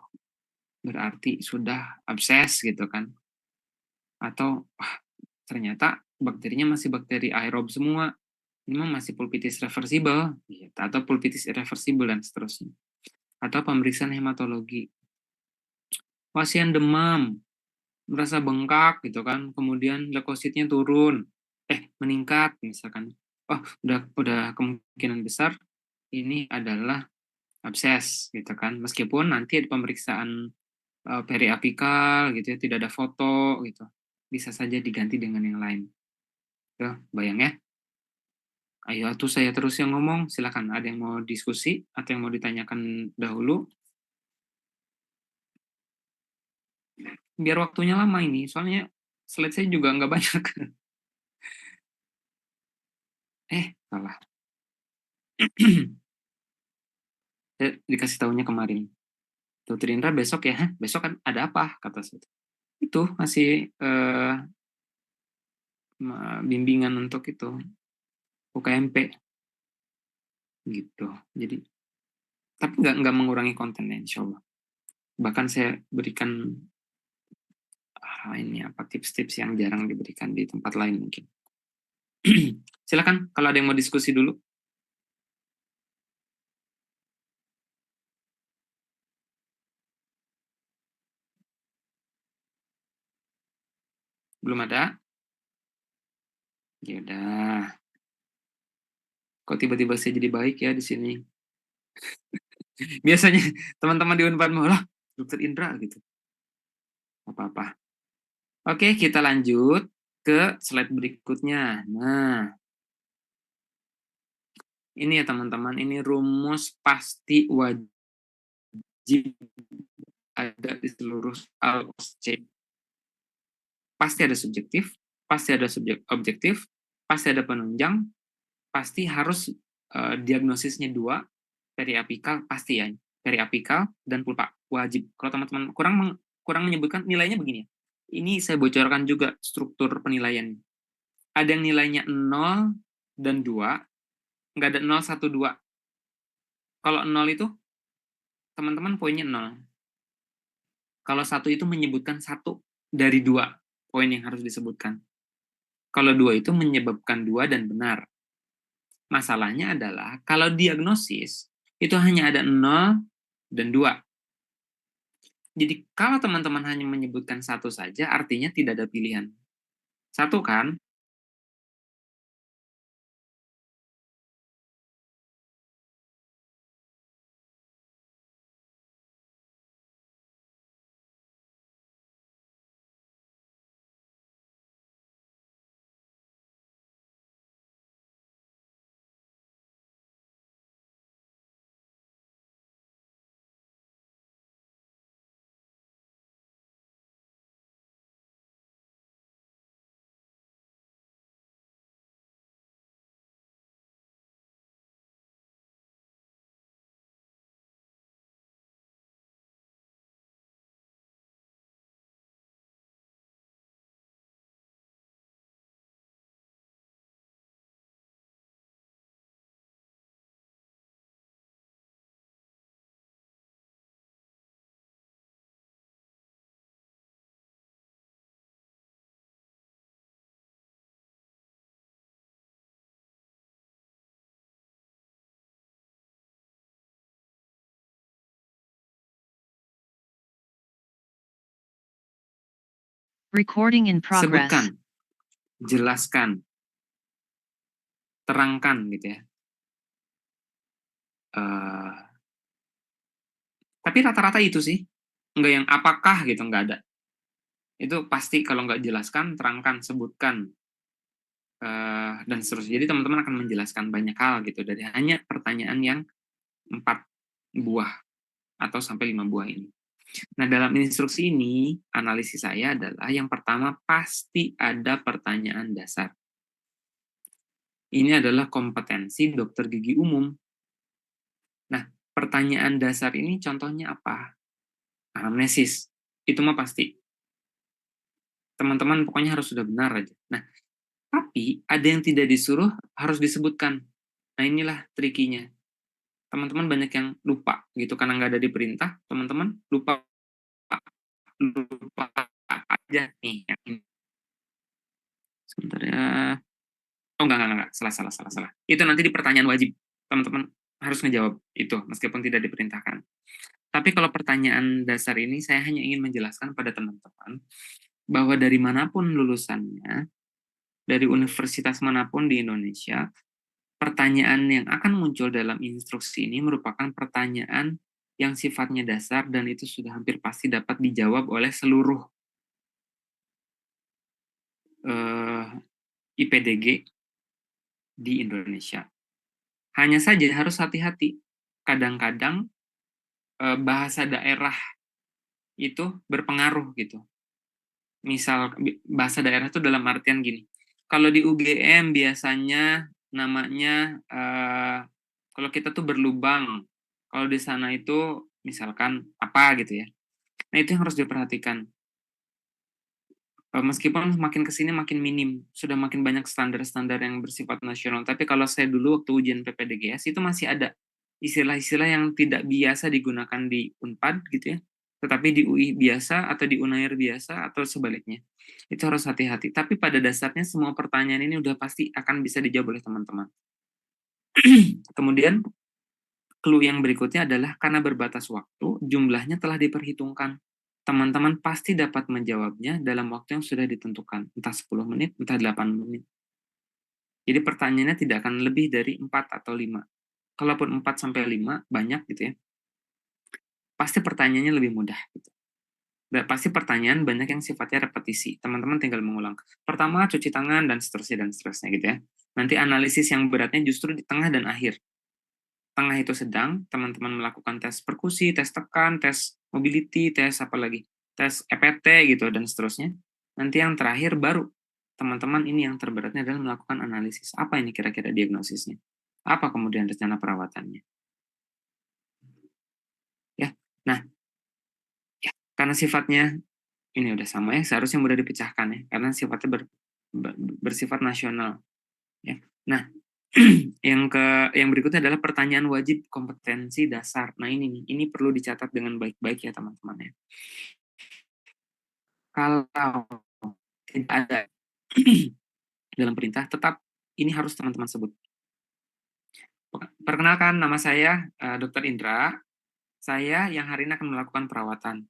berarti sudah abses gitu kan. Atau ternyata bakterinya masih bakteri aerob semua. Ini mah masih pulpitis reversible gitu, atau pulpitis irreversible dan seterusnya. Atau pemeriksaan hematologi. Pasien demam, merasa bengkak gitu kan, kemudian leukositnya turun, meningkat misalkan. Oh, udah kemungkinan besar ini adalah abses gitu kan. Meskipun nanti ada pemeriksaan periapikal gitu ya, tidak ada foto gitu. Bisa saja diganti dengan yang lain. Tuh, bayang ya. Ayo atuh saya terus yang ngomong, silakan. Ada yang mau diskusi atau yang mau ditanyakan dahulu? Biar waktunya lama ini, soalnya slide saya juga nggak banyak. Salah. Saya dikasih tahunya kemarin. Dokter Indra besok ya, besok kan ada apa? Kata saya. Itu masih bimbingan untuk itu, UKMP. Gitu. Jadi, tapi nggak mengurangi kontennya, insya Allah. Bahkan saya berikan ini apa tips-tips yang jarang diberikan di tempat lain mungkin. Silakan kalau ada yang mau diskusi dulu. Belum ada? Ya udah. Kok tiba-tiba saya jadi baik ya di sini? Biasanya teman-teman di Unpad malah Dokter Indra gitu. Apa-apa. Oke, kita lanjut ke slide berikutnya. Nah, ini ya teman-teman, ini rumus pasti wajib ada di seluruh C. Pasti ada subjektif, pasti ada objektif, pasti ada penunjang, pasti harus diagnosisnya 2, periapikal pasti ya, periapikal dan pulpa wajib. Kalau teman-teman kurang menyebutkan nilainya begini ya. Ini saya bocorkan juga struktur penilaian. Ada yang nilainya 0 dan 2, nggak ada 0, 1, 2. Kalau 0 itu teman-teman poinnya 0. Kalau 1 itu menyebutkan 1 dari 2 poin yang harus disebutkan. Kalau 2 itu menyebabkan 2 dan benar. Masalahnya adalah kalau diagnosis itu hanya ada 0 dan 2. Jadi kalau teman-teman hanya menyebutkan 1 saja, artinya tidak ada pilihan. 1 kan? Recording in progress. Sebutkan, jelaskan, terangkan gitu ya. Tapi rata-rata itu sih, nggak yang apakah gitu, nggak ada. Itu pasti kalau nggak jelaskan, terangkan, sebutkan, dan seterusnya. Jadi teman-teman akan menjelaskan banyak hal gitu dari hanya pertanyaan yang 4 buah atau sampai 5 buah ini. Nah, dalam instruksi ini, analisis saya adalah yang pertama pasti ada pertanyaan dasar. Ini adalah kompetensi dokter gigi umum. Nah, pertanyaan dasar ini contohnya apa? Anamnesis. Itu mah pasti. Teman-teman pokoknya harus sudah benar aja. Nah, tapi ada yang tidak disuruh harus disebutkan. Nah, inilah trikinya. Teman-teman banyak yang lupa gitu karena nggak ada di perintah, teman-teman lupa lupa aja nih yang ini. Sebentar ya. Oh enggak, salah. Itu nanti di pertanyaan wajib, teman-teman harus ngejawab itu, meskipun tidak diperintahkan. Tapi kalau pertanyaan dasar ini, saya hanya ingin menjelaskan pada teman-teman, bahwa dari manapun lulusannya, dari universitas manapun di Indonesia, pertanyaan yang akan muncul dalam instruksi ini merupakan pertanyaan yang sifatnya dasar, dan itu sudah hampir pasti dapat dijawab oleh seluruh IPDG di Indonesia. Hanya saja harus hati-hati. Kadang-kadang bahasa daerah itu berpengaruh gitu. Misal bahasa daerah itu dalam artian gini. Kalau di UGM biasanya namanya kalau kita tuh berlubang. Kalau di sana itu misalkan apa gitu ya. Nah, itu yang harus diperhatikan. Meskipun makin kesini makin minim, sudah makin banyak standar-standar yang bersifat nasional. Tapi kalau saya dulu waktu ujian PPDGS itu masih ada istilah-istilah yang tidak biasa digunakan di Unpad gitu ya, tetapi di UI biasa atau di Unair biasa atau sebaliknya. Itu harus hati-hati. Tapi pada dasarnya semua pertanyaan ini udah pasti akan bisa dijawab oleh teman-teman. Kemudian clue yang berikutnya adalah karena berbatas waktu, jumlahnya telah diperhitungkan. Teman-teman pasti dapat menjawabnya dalam waktu yang sudah ditentukan, entah 10 menit, entah 8 menit. Jadi pertanyaannya tidak akan lebih dari 4 atau 5. Kalaupun 4 sampai 5, banyak gitu ya, pasti pertanyaannya lebih mudah. Gitu. Dan pasti pertanyaan banyak yang sifatnya repetisi. Teman-teman tinggal mengulang. Pertama, cuci tangan, dan seterusnya gitu ya. Nanti analisis yang beratnya justru di tengah dan akhir. Tengah itu sedang, teman-teman melakukan tes perkusi, tes tekan, tes mobility, tes apa lagi, tes EPT gitu, dan seterusnya. Nanti yang terakhir baru, teman-teman ini yang terberatnya adalah melakukan analisis. Apa ini kira-kira diagnosisnya? Apa kemudian rencana perawatannya? Ya, nah, ya, karena sifatnya, ini udah sama ya, seharusnya mudah dipecahkan ya, karena sifatnya bersifat nasional. Ya. Nah, yang berikutnya adalah pertanyaan wajib kompetensi dasar. Nah ini perlu dicatat dengan baik-baik ya teman-teman ya. Kalau tidak ada dalam perintah, tetap ini harus teman-teman sebut. Perkenalkan, nama saya Dr. Indra. Saya yang hari ini akan melakukan perawatan.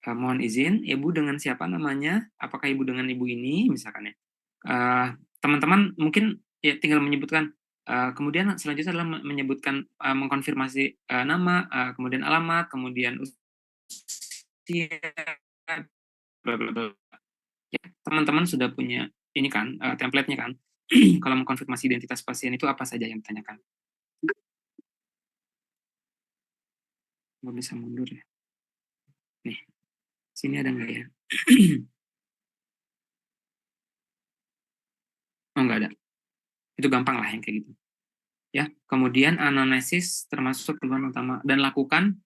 Mohon izin, Ibu dengan siapa namanya? Apakah Ibu dengan Ibu ini, misalkan ya. Teman-teman mungkin ya tinggal menyebutkan. Kemudian selanjutnya adalah menyebutkan, mengkonfirmasi nama, kemudian alamat, kemudian usia, bla bla bla. Ya, teman-teman sudah punya ini kan, template-nya kan. Kalau mengkonfirmasi identitas pasien itu apa saja yang ditanyakan? Nggak bisa mundur ya. Nih, sini ada nggak ya? Oh, nggak ada. Itu gampang lah yang kayak gitu. Ya, kemudian anamnesis termasuk keluhan utama, dan lakukan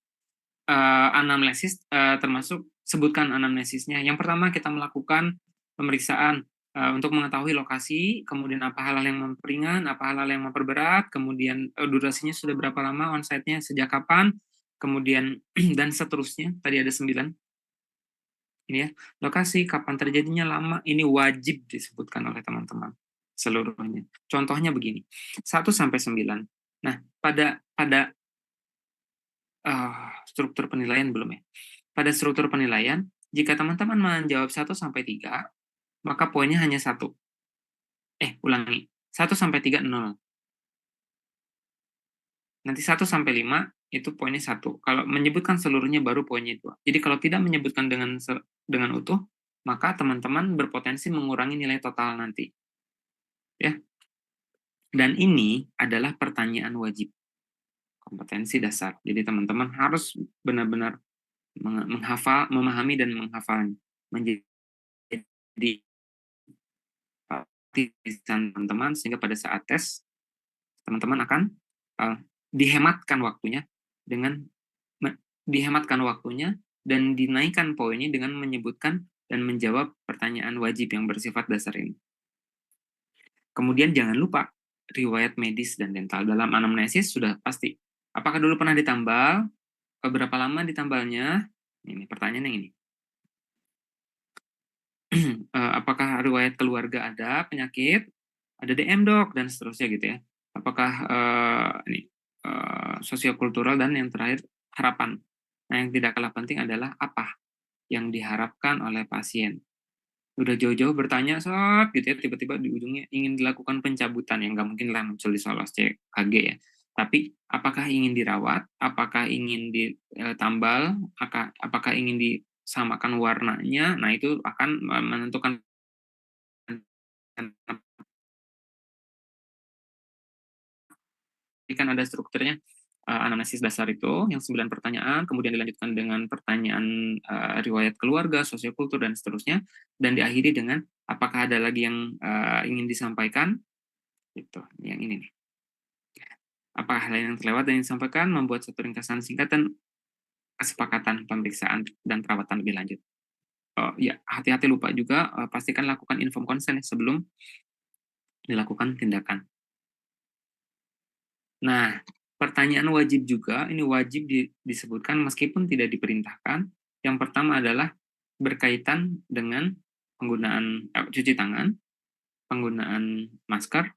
anamnesis termasuk sebutkan anamnesisnya. Yang pertama kita melakukan pemeriksaan untuk mengetahui lokasi, kemudian apa hal-hal yang memperingan, apa hal-hal yang memperberat, kemudian durasinya sudah berapa lama, onsite-nya sejak kapan, kemudian dan seterusnya. Tadi ada 9. Ini ya, lokasi, kapan terjadinya, lama, ini wajib disebutkan oleh teman-teman seluruhnya. Contohnya begini, 1 sampai 9. Nah, pada struktur penilaian belum ya. Pada struktur penilaian, jika teman-teman menjawab 1 sampai 3, maka poinnya hanya 1. Ulangi. 1 sampai 3, 0. Nanti 1 sampai 5, itu poinnya 1. Kalau menyebutkan seluruhnya baru poinnya 2. Jadi kalau tidak menyebutkan dengan utuh, maka teman-teman berpotensi mengurangi nilai total nanti. Ya. Dan ini adalah pertanyaan wajib. Kompetensi dasar. Jadi teman-teman harus benar-benar menghafal, memahami dan menghafalnya. Menjadi teman-teman sehingga pada saat tes teman-teman akan dihematkan waktunya dan dinaikkan poinnya dengan menyebutkan dan menjawab pertanyaan wajib yang bersifat dasar ini. Kemudian jangan lupa riwayat medis dan dental. Dalam anamnesis sudah pasti. Apakah dulu pernah ditambal? Berapa lama ditambalnya? Ini pertanyaannya ini. apakah riwayat keluarga ada penyakit, ada DM dok, dan seterusnya gitu ya. Apakah sosiokultural, dan yang terakhir harapan. Nah, yang tidak kalah penting adalah apa yang diharapkan oleh pasien. Udah jauh-jauh bertanya, gitu ya, tiba-tiba di ujungnya ingin dilakukan pencabutan, yang nggak mungkin lah muncul di soal CKG ya. Tapi apakah ingin dirawat, apakah ingin ditambal, apakah ingin disamakan warnanya, nah itu akan menentukan. Kan ada strukturnya, anamnesis dasar itu yang 9 pertanyaan, kemudian dilanjutkan dengan pertanyaan riwayat keluarga, sosiokultur, dan seterusnya, dan diakhiri dengan apakah ada lagi yang ingin disampaikan, itu yang ini nih. Apa hal yang terlewat dan yang disampaikan, membuat satu ringkasan singkat dan kesepakatan pemeriksaan dan perawatan lebih lanjut. Ya, hati-hati lupa juga, pastikan lakukan informed consent sebelum dilakukan tindakan. Nah, pertanyaan wajib juga, ini wajib disebutkan meskipun tidak diperintahkan. Yang pertama adalah berkaitan dengan penggunaan cuci tangan, penggunaan masker,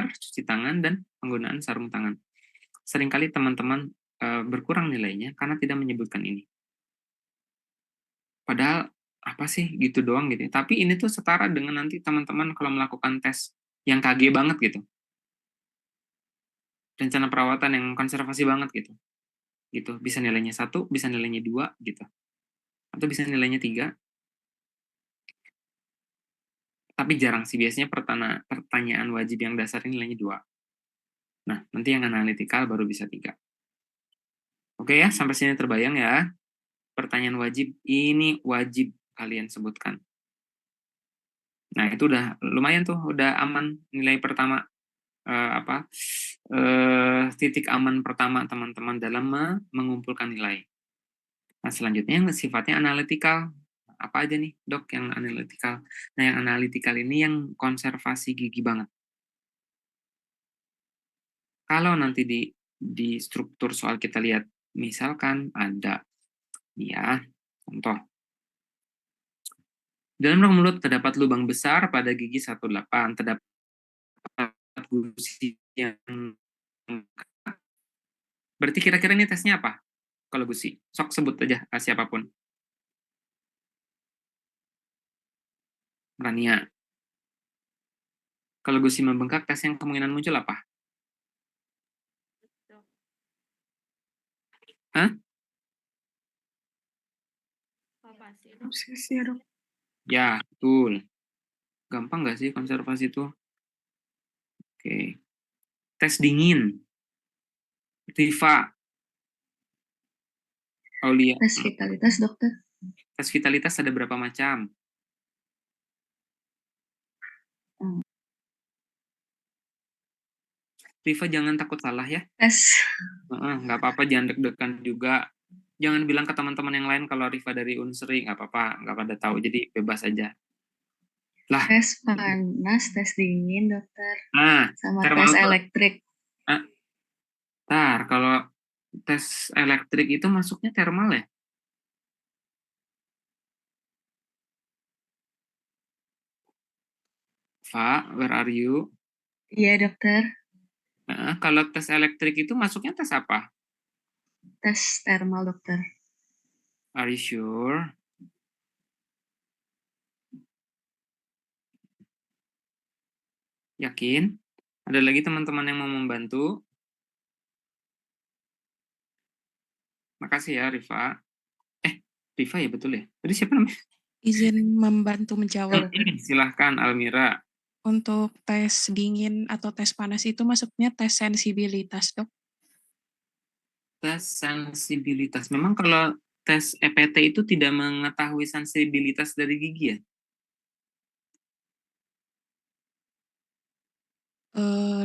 cuci tangan, dan penggunaan sarung tangan. Seringkali teman-teman berkurang nilainya karena tidak menyebutkan ini. Padahal apa sih gitu doang gitu ya. Tapi ini tuh setara dengan nanti teman-teman kalau melakukan tes yang KG banget gitu. Rencana perawatan yang konservasi banget gitu. Gitu. Bisa nilainya 1, bisa nilainya 2 gitu. Atau bisa nilainya 3. Tapi jarang sih, biasanya pertanyaan wajib yang dasar ini nilainya 2. Nah, nanti yang analitikal baru bisa 3. Oke ya, sampai sini terbayang ya. Pertanyaan wajib ini wajib kalian sebutkan. Nah, itu udah lumayan tuh, udah aman nilai pertama. Titik aman pertama teman-teman dalam mengumpulkan nilai. Nah, selanjutnya yang sifatnya analitikal. Apa aja nih, dok, yang analitikal? Nah, yang analitikal ini yang konservasi gigi banget. Kalau nanti di struktur soal kita lihat, misalkan ada, ya, contoh. Dalam rongga mulut terdapat lubang besar pada gigi 18, terdapat gusi yang... Berarti kira-kira ini tesnya apa? Kalau gusi, sok sebut aja siapapun. Rania. Kalau gusi membengkak, tes yang kemungkinan muncul apa? Hah? Obsesi ya dok. Ya, betul. Gampang nggak sih konservasi itu? Oke. Tes dingin. Riva. Aulia. Tes vitalitas, dokter. Tes vitalitas ada berapa macam? Riva jangan takut salah ya. Tes. Nggak apa-apa, jangan deg-degan juga. Jangan bilang ke teman-teman yang lain kalau Riva dari Unsri, nggak apa-apa, nggak pada tahu, jadi bebas aja. Lah. Tes panas, tes dingin, dokter. Nah, sama tes elektrik. Kalau tes elektrik itu masuknya thermal ya? Fa, where are you? Iya, dokter. Nah, kalau tes elektrik itu masuknya tes apa? Tes thermal, dokter. Are you sure? Yakin? Ada lagi teman-teman yang mau membantu? Makasih ya, Riva. Riva ya, betul ya? Tadi siapa namanya? Izin membantu menjawab. Silahkan, Almira. Untuk tes dingin atau tes panas itu masuknya tes sensibilitas, dok. Tes sensibilitas. Memang kalau tes EPT itu tidak mengetahui sensibilitas dari gigi ya?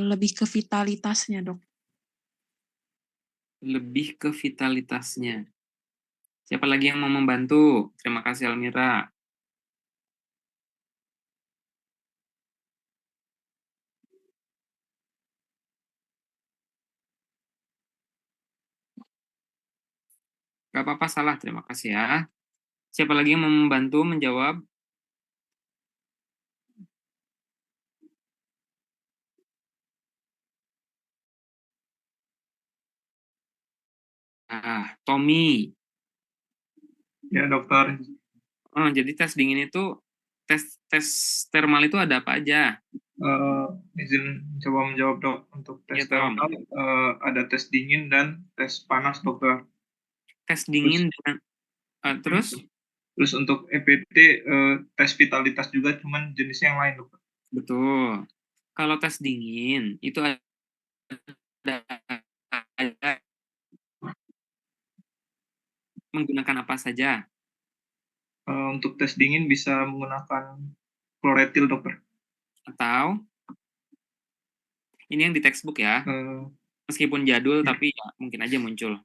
Lebih ke vitalitasnya, dok. Lebih ke vitalitasnya. Siapa lagi yang mau membantu? Terima kasih, Almira. Gak apa-apa, salah. Terima kasih ya. Siapa lagi yang mau membantu menjawab? Tommy. Ya, dokter. Oh, jadi tes dingin itu tes thermal itu ada apa aja? Izin coba menjawab, Dok. Untuk tes Iya, Tom. thermal, ada tes dingin dan tes panas, dokter. Tes dingin dengan terus? Terus untuk EPT, tes vitalitas juga, cuman jenisnya yang lain, dokter. Betul. Kalau tes dingin itu ada menggunakan apa saja? Untuk tes dingin bisa menggunakan kloretil, dokter. Atau ini yang di textbook ya? Meskipun jadul, tapi ya, mungkin aja muncul.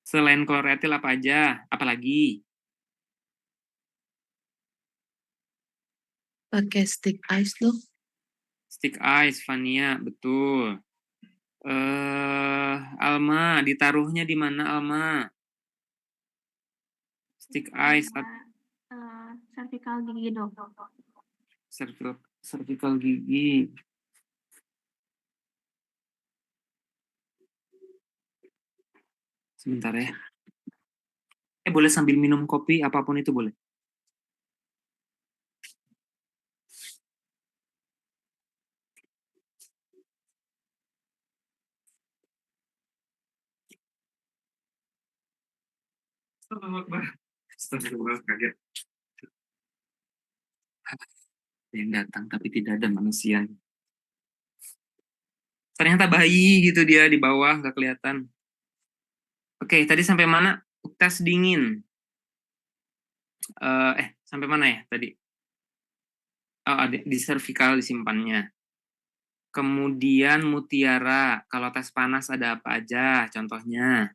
Selain kloretil apa aja? Apalagi? Pakai stick ice, Dok. Stick ice, Fania, betul. Alma, ditaruhnya di mana, Alma? Stick ice. Cervical gigi, Dok. Cervical gigi. Sebentar ya. Boleh sambil minum kopi, apapun itu boleh. Astagfirullah, kaget. Yang datang, tapi tidak ada manusia. Ternyata bayi gitu dia di bawah, nggak kelihatan. Oke, tadi sampai mana? Tes dingin. Sampai mana ya tadi? Oh, ada di cervical disimpannya. Kemudian mutiara. Kalau tes panas ada apa aja? Contohnya?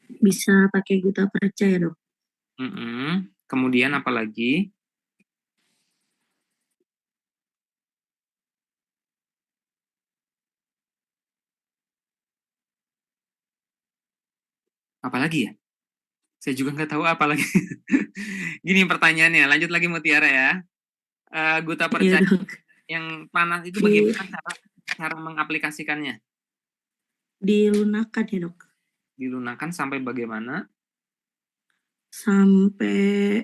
Bisa pakai guta perca ya, Dok? Kemudian apa lagi? Apa lagi ya? Saya juga nggak tahu apa lagi. Gini pertanyaannya, lanjut lagi mutiara ya. Guta perca yang panas itu bagaimana cara mengaplikasikannya? Dilunakan ya, Dok? Dilunakan sampai bagaimana? Sampai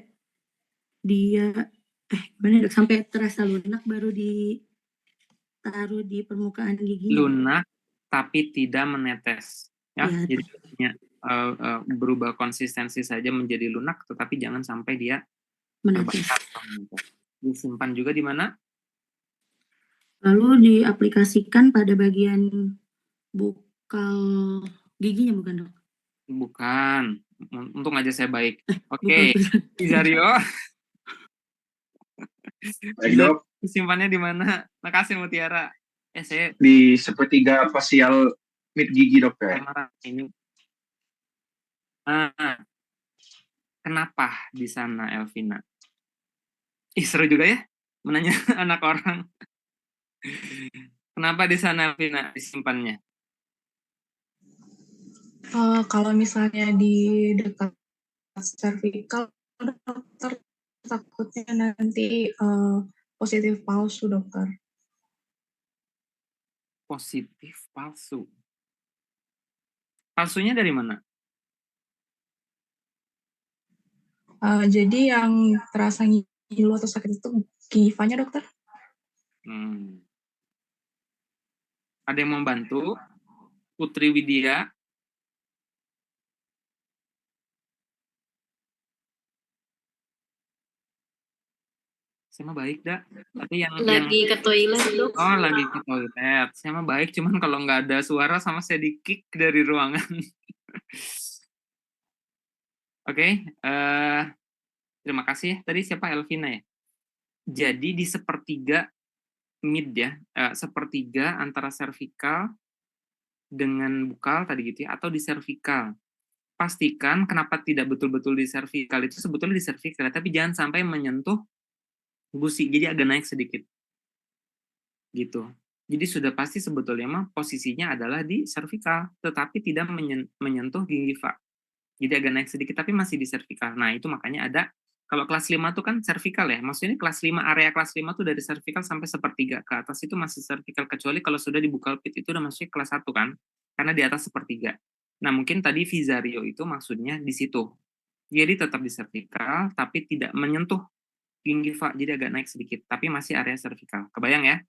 dia gimana, Dok? Sampai terasa lunak baru ditaruh di permukaan gigi. Lunak tapi tidak menetes. Ya, jadi berubah konsistensi saja menjadi lunak, tetapi jangan sampai dia terbakar. Disimpan juga di mana? Lalu diaplikasikan pada bagian bukal giginya, bukan, Dok? Bukan. Untung aja saya baik. Oke. Izario. Simpannya di mana? Makasih Mutiara. Saya di sepertiga fasial mid gigi, dokter. Ini. Kenapa di sana, Elvina? Seru juga ya menanya anak orang. Kenapa di sana, Elvina, disimpannya? Kalau misalnya di dekat cervical, dokter, takutnya nanti positif palsu, dokter. Positif palsu. Palsunya dari mana? Jadi yang terasa ngilu atau sakit itu givanya, dokter? Ada yang mau bantu? Putri Widya? Saya mah baik, dah. Tapi lagi ke toilet, Dok. Oh, lagi ke toilet. Saya mah baik, cuman kalau nggak ada suara sama saya di-kick dari ruangan. Oke, terima kasih. Tadi siapa? Elvina ya? Jadi di sepertiga mid ya, sepertiga antara cervical dengan bukal tadi gitu ya, atau di cervical. Pastikan kenapa tidak betul-betul di cervical, itu sebetulnya di cervical, tapi jangan sampai menyentuh gusi, jadi agak naik sedikit. Gitu. Jadi sudah pasti sebetulnya mah posisinya adalah di servikal, tetapi tidak menyentuh gingiva. Jadi agak naik sedikit, tapi masih di servikal. Nah, itu makanya ada, kalau kelas 5 tuh kan servikal ya, maksudnya kelas 5, area kelas 5 tuh dari servikal sampai sepertiga, ke atas itu masih servikal, kecuali kalau sudah di buccal pit itu udah masuk kelas 1 kan, karena di atas sepertiga. Nah, mungkin tadi Visario itu maksudnya di situ. Jadi tetap di servikal, tapi tidak menyentuh gingiva, jadi agak naik sedikit, tapi masih area servikal. Kebayang ya?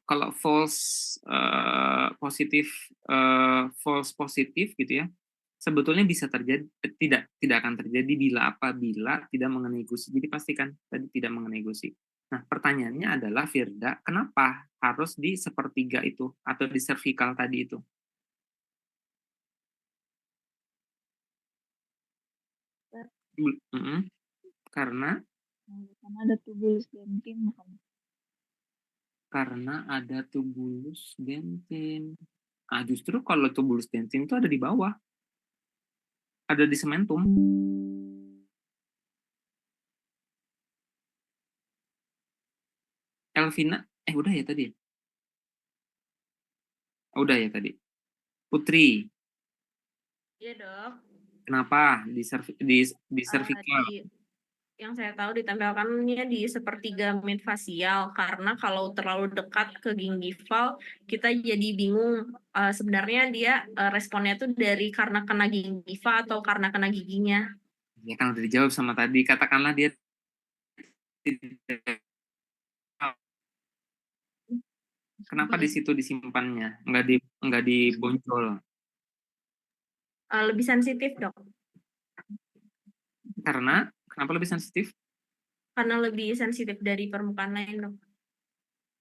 Kalau false positif gitu ya, sebetulnya bisa terjadi, tidak akan terjadi apabila tidak mengenai gusi. Jadi pastikan tadi tidak mengenai gusi. Nah, pertanyaannya adalah Firda, kenapa harus di sepertiga itu atau di cervical tadi itu? Karena ada tubulus dentin. Karena ada tubulus dentin. Justru kalau tubulus dentin itu ada di bawah. Ada di sementum. Elvina, udah ya tadi? Udah ya tadi. Putri, Iya, Dok. kenapa di cervical? Yang saya tahu ditempelkannya di sepertiga midfacial, karena kalau terlalu dekat ke gingival kita jadi bingung sebenarnya dia responnya tuh dari karena kena gingiva atau karena kena giginya. Ya kan udah dijawab sama tadi, katakanlah dia kenapa di situ disimpannya, nggak dibonjol? Lebih sensitif, Dok. Kenapa lebih sensitif? Karena lebih sensitif dari permukaan lain, Dok.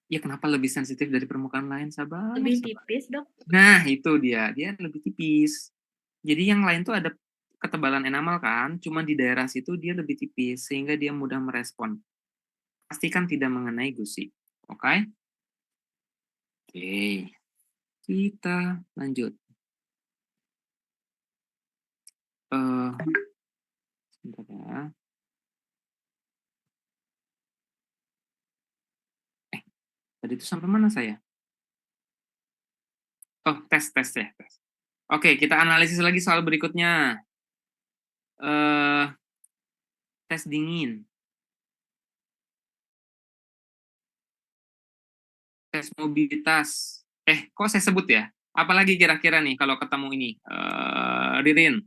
Ya kenapa lebih sensitif dari permukaan lain, sabar? Lebih tipis, Dok. Nah, itu dia lebih tipis. Jadi yang lain tuh ada ketebalan enamal kan, cuma di daerah situ dia lebih tipis, sehingga dia mudah merespon. Pastikan tidak mengenai gusi. Oke? Oke. Kita lanjut. Sebentar ya. Tadi itu sampai mana saya? Oh, tes ya. Oke, kita analisis lagi soal berikutnya. Tes dingin. Tes mobilitas. Kok saya sebut ya? Apalagi kira-kira nih kalau ketemu ini? Ririn.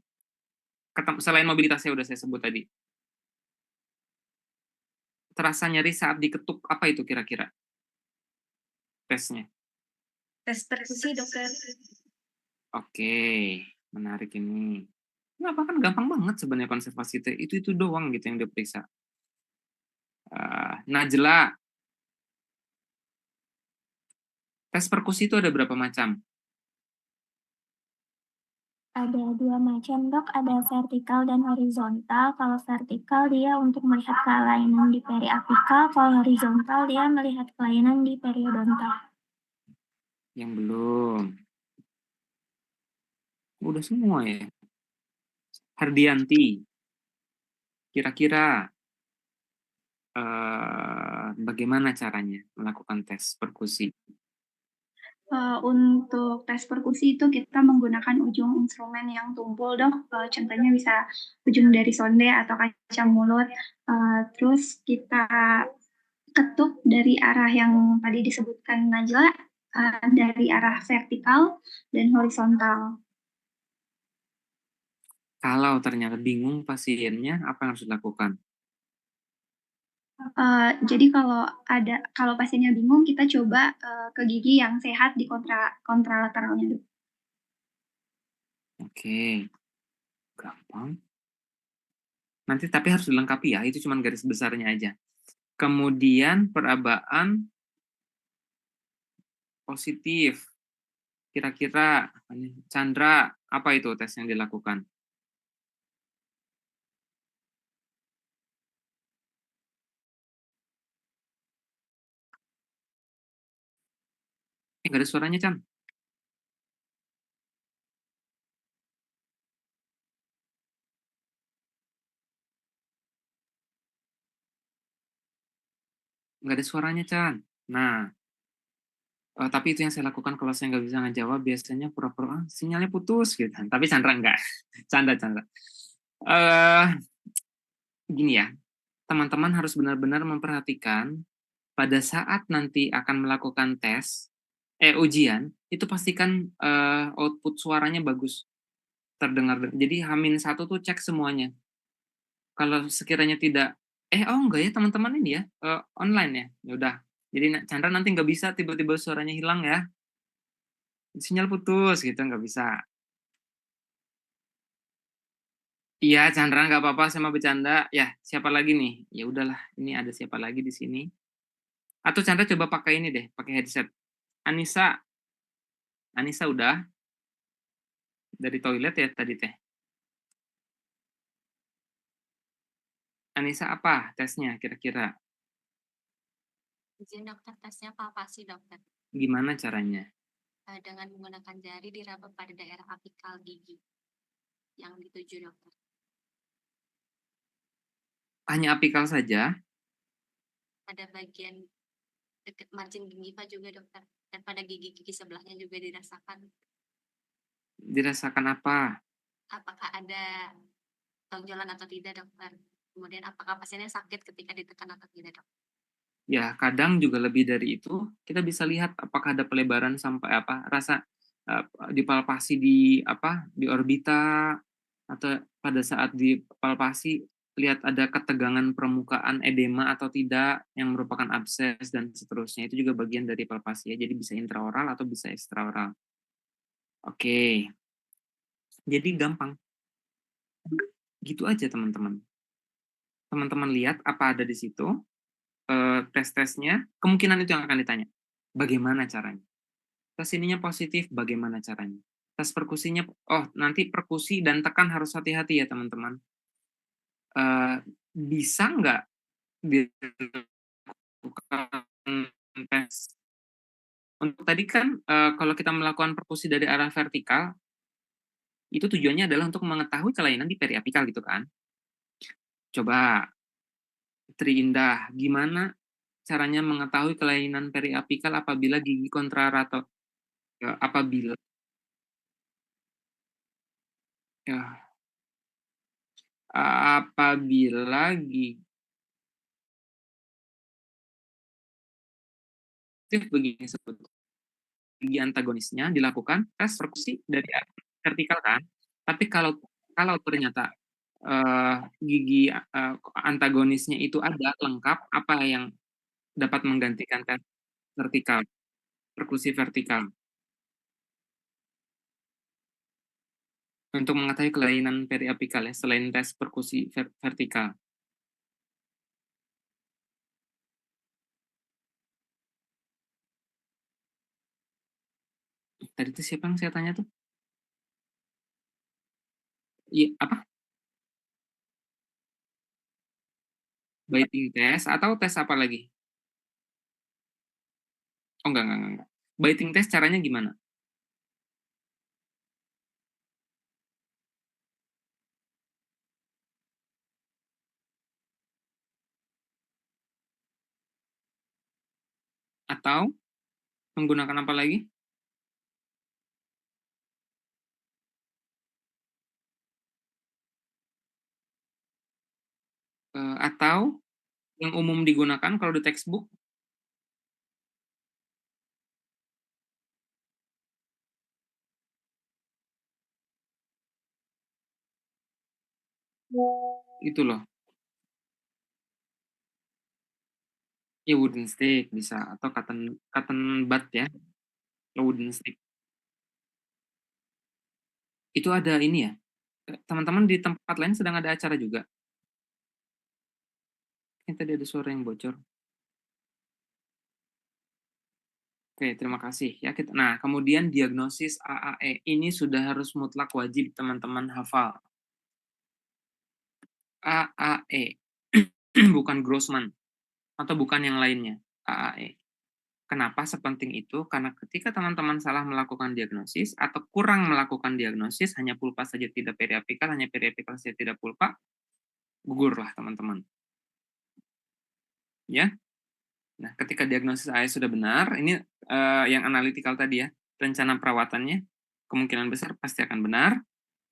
Selain mobilitas udah saya sebut tadi. Terasa nyeri saat diketuk, apa itu kira-kira? Tesnya. Tes perkusi, dokter. Oke, menarik ini. Kenapa kan gampang banget sebenarnya konservasi itu doang gitu yang diperiksa. Najla. Tes perkusi itu ada berapa macam? Ada 2 macam, Dok. Ada vertikal dan horizontal. Kalau vertikal dia untuk melihat kelainan di periapikal, kalau horizontal dia melihat kelainan di periodontal. Yang belum. Udah semua ya. Hardianti. Kira-kira bagaimana caranya melakukan tes perkusi? Untuk tes perkusi itu kita menggunakan ujung instrumen yang tumpul, Dok. Contohnya bisa ujung dari sonde atau kaca mulut. Terus kita ketuk dari arah yang tadi disebutkan Najla, dari arah vertikal dan horizontal. Kalau ternyata bingung pasiennya, apa yang harus dilakukan? Jadi kalau pasiennya bingung, kita coba ke gigi yang sehat di kontralateralnya. Oke, gampang. Nanti tapi harus dilengkapi ya, itu cuma garis besarnya aja. Kemudian perabaan positif. Kira-kira Chandra, apa itu tes yang dilakukan? Nggak ada suaranya, Chan. Nggak ada suaranya, Chan. Nah, tapi itu yang saya lakukan kalau saya nggak bisa ngejawab, biasanya pura-pura, "Ah, sinyalnya putus," gitu. Tapi Chandra enggak. Canda. Eh, Gini ya, teman-teman harus benar-benar memperhatikan pada saat nanti akan melakukan ujian, itu pastikan output suaranya bagus, terdengar. Jadi H-1 tuh cek semuanya. Kalau sekiranya tidak, oh enggak ya teman-teman ini ya, online ya? Ya udah. Jadi Chandra nanti nggak bisa tiba-tiba suaranya hilang ya, sinyal putus gitu, nggak bisa. Iya Chandra nggak apa-apa, saya mau bercanda. Ya siapa lagi nih? Ya udahlah, ini ada siapa lagi di sini? Atau Chandra coba pakai ini deh, pakai headset. Anissa, Anissa udah dari toilet ya tadi teh. Anissa apa tesnya kira-kira? Izin dokter, tesnya palpasi dokter. Gimana caranya? Dengan menggunakan jari diraba pada daerah apikal gigi yang dituju dokter. Hanya apikal saja? Pada bagian dekat margin gingiva juga dokter. Dan pada gigi-gigi sebelahnya juga dirasakan. Dirasakan apa? Apakah ada tonjolan atau tidak dokter? Kemudian apakah pasiennya sakit ketika ditekan atau tidak dokter? Ya, kadang juga lebih dari itu, kita bisa lihat apakah ada pelebaran sampai rasa dipalpasi di orbita, atau pada saat dipalpasi lihat ada ketegangan permukaan edema atau tidak yang merupakan abses dan seterusnya. Itu juga bagian dari palpasi ya. Jadi bisa intraoral atau bisa ekstraoral. Oke. Jadi gampang. Gitu aja teman-teman. Teman-teman lihat apa ada di situ, tes-tesnya, kemungkinan itu yang akan ditanya. Bagaimana caranya? Tes ininya positif, bagaimana caranya? Tes perkusinya, nanti perkusi dan tekan harus hati-hati ya teman-teman. Bisa nggak dilakukan tes? Untuk tadi kan kalau kita melakukan perkusi dari arah vertikal, itu tujuannya adalah untuk mengetahui kelainan di periapikal gitu kan. Coba, Tri Indah, gimana caranya mengetahui kelainan periapikal apabila gigi kontrarato apabila ya, apabila begini sebetulnya gigi antagonisnya dilakukan tes perkusi dari vertikal kan, tapi kalau ternyata gigi antagonisnya itu ada lengkap, apa yang dapat menggantikan tes vertikal, perkusi vertikal untuk mengetahui kelainan periapikal ya selain tes perkusi vertikal. Tadi itu siapa yang saya tanya tuh? Iya, apa? Biting test atau tes apa lagi? Oh, enggak. Biting test caranya gimana? Atau menggunakan apa lagi? Atau yang umum digunakan kalau di textbook? Itu loh. Ya wooden stick bisa atau cotton bud ya. Wooden stick. Itu ada ini ya. Teman-teman di tempat lain sedang ada acara juga. Ini tadi ada suara yang bocor. Oke, terima kasih ya. Nah, kemudian diagnosis AAE ini sudah harus mutlak wajib teman-teman hafal. AAE, bukan Grossman atau bukan yang lainnya. AAE. Kenapa sepenting itu? Karena ketika teman-teman salah melakukan diagnosis atau kurang melakukan diagnosis, hanya pulpa saja tidak periapikal, hanya periapikal saja tidak pulpa, gugurlah teman-teman. Ya. Nah, ketika diagnosis AS sudah benar, ini yang analitikal tadi ya, rencana perawatannya kemungkinan besar pasti akan benar.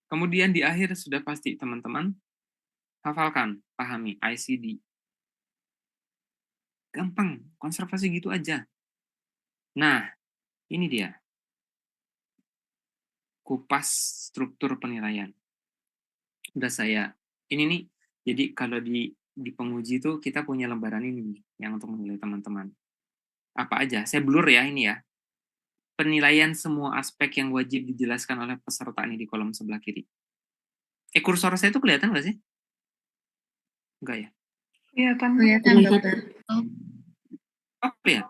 Kemudian di akhir sudah pasti teman-teman hafalkan, pahami ICD. Gampang, konservasi gitu aja. Nah, ini dia. Kupas struktur penilaian. Udah ini nih, jadi kalau di penguji itu kita punya lembaran ini nih, yang untuk menilai teman-teman. Apa aja? Saya blur ya ini ya. Penilaian semua aspek yang wajib dijelaskan oleh peserta ini di kolom sebelah kiri. Kursor saya itu kelihatan nggak sih? Enggak ya? Kelihatan. Oh, lihat.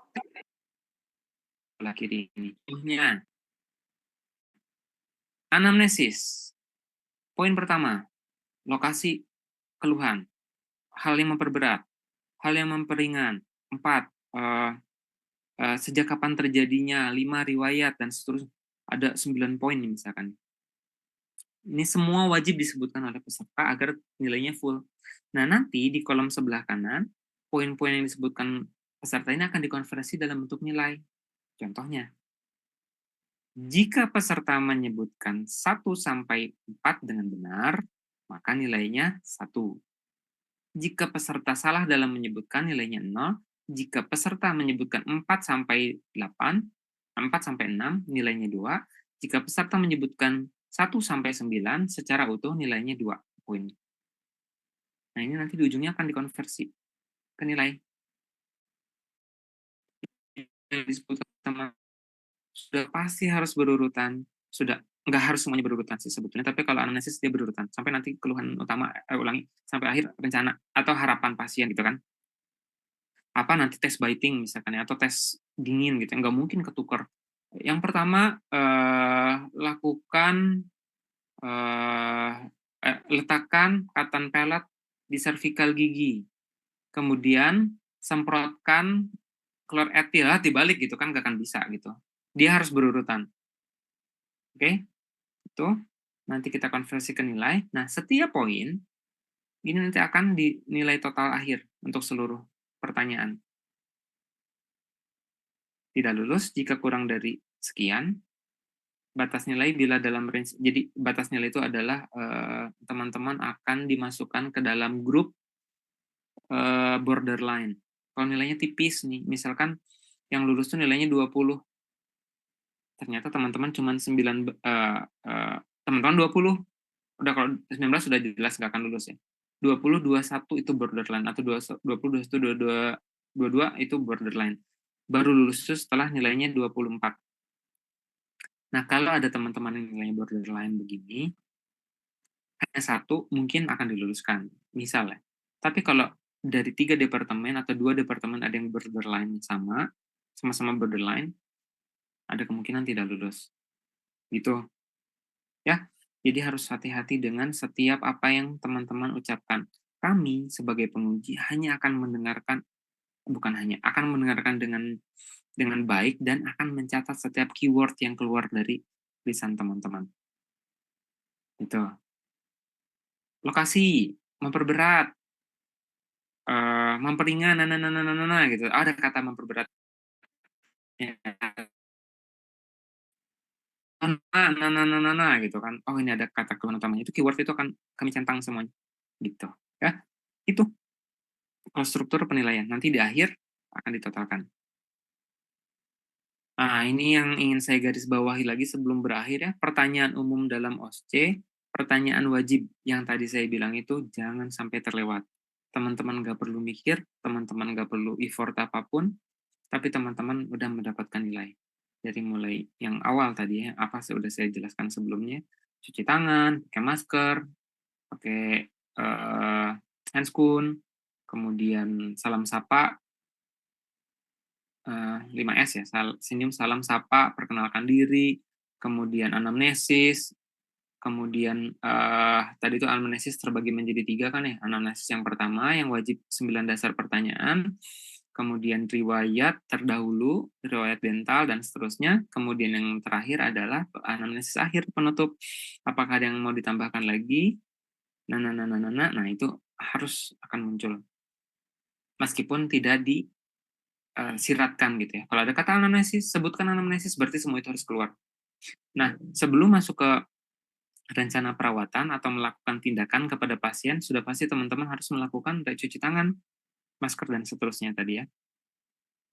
Sebelah kiri ini. Nah, anamnesis. Poin pertama, lokasi keluhan. Hal yang memperberat. Hal yang memperingan. 4, sejak kapan terjadinya, 5 riwayat, dan seterusnya. Ada 9 poin nih misalkan. Ini semua wajib disebutkan oleh peserta agar nilainya full. Nah, nanti di kolom sebelah kanan, poin-poin yang disebutkan peserta ini akan dikonversi dalam bentuk nilai. Contohnya, jika peserta menyebutkan 1-4 dengan benar, maka nilainya 1. Jika peserta salah dalam menyebutkan, nilainya 0. Jika peserta menyebutkan 4-8, 4-6, nilainya 2. Jika peserta menyebutkan 1-9, secara utuh nilainya 2 poin. Nah, ini nanti di ujungnya akan dikonversi ke nilai. Yang disebutkan sama sudah pasti harus berurutan. Sudah nggak harus semuanya berurutan sih sebetulnya, tapi kalau analisis dia berurutan. Sampai nanti keluhan utama, sampai akhir rencana atau harapan pasien gitu kan. Apa nanti tes biting misalkan ya, atau tes dingin gitu, nggak mungkin ketukar. Yang pertama, lakukan letakkan cotton pellet di cervical gigi, kemudian semprotkan klor etil, dibalik gitu kan, nggak akan bisa gitu. Dia harus berurutan. Oke, itu nanti kita konversi ke nilai. Nah, setiap poin ini nanti akan dinilai total akhir untuk seluruh pertanyaan. Tidak lulus jika kurang dari sekian. Batas nilai bila dalam range, jadi batas nilai itu adalah teman-teman akan dimasukkan ke dalam grup borderline. Kalau nilainya tipis nih, misalkan yang lulus tuh nilainya 20. Ternyata teman-teman cuma 9, teman-teman 20. Udah kalau 19 sudah jelas nggak akan lulus ya. 20, 21 itu borderline, atau 20, 21, 22 itu borderline. Baru lulus setelah nilainya 24. Nah, kalau ada teman-teman yang nilainya borderline begini, hanya 1 mungkin akan diluluskan, misalnya. Tapi kalau dari 3 departemen atau 2 departemen ada yang borderline sama-sama borderline, ada kemungkinan tidak lulus. Gitu. Ya, jadi harus hati-hati dengan setiap apa yang teman-teman ucapkan. Kami sebagai penguji hanya akan mendengarkan, akan mendengarkan dengan baik dan akan mencatat setiap keyword yang keluar dari lisan teman-teman. Itu. Lokasi, memperberat, memperingan, gitu. Ada kata memperberat. Gitu kan. Oh, ini ada kata keluhan utamanya. Itu keyword itu akan kami centang semuanya. Gitu. Ya, itu struktur penilaian. Nanti di akhir akan ditotalkan. Nah, ini yang ingin saya garis bawahi lagi sebelum berakhir ya. Pertanyaan umum dalam OSCE, pertanyaan wajib yang tadi saya bilang itu jangan sampai terlewat. Teman-teman nggak perlu mikir, teman-teman nggak perlu effort apapun, tapi teman-teman udah mendapatkan nilai. Dari mulai yang awal tadi ya, apa sudah saya jelaskan sebelumnya, cuci tangan, pakai masker, pakai handscoon, kemudian salam sapa, 5S ya, senyum, salam, sapa, perkenalkan diri, kemudian anamnesis, kemudian tadi itu anamnesis terbagi menjadi 3 kan ya. Anamnesis yang pertama yang wajib 9 dasar pertanyaan, kemudian riwayat terdahulu, riwayat dental, dan seterusnya. Kemudian yang terakhir adalah anamnesis akhir penutup. Apakah ada yang mau ditambahkan lagi? Nah itu harus akan muncul. Meskipun tidak di siratkan gitu ya. Kalau ada kata anamnesis, sebutkan anamnesis, berarti semua itu harus keluar. Nah, sebelum masuk ke rencana perawatan atau melakukan tindakan kepada pasien, sudah pasti teman-teman harus melakukan cuci tangan, masker, dan seterusnya tadi ya.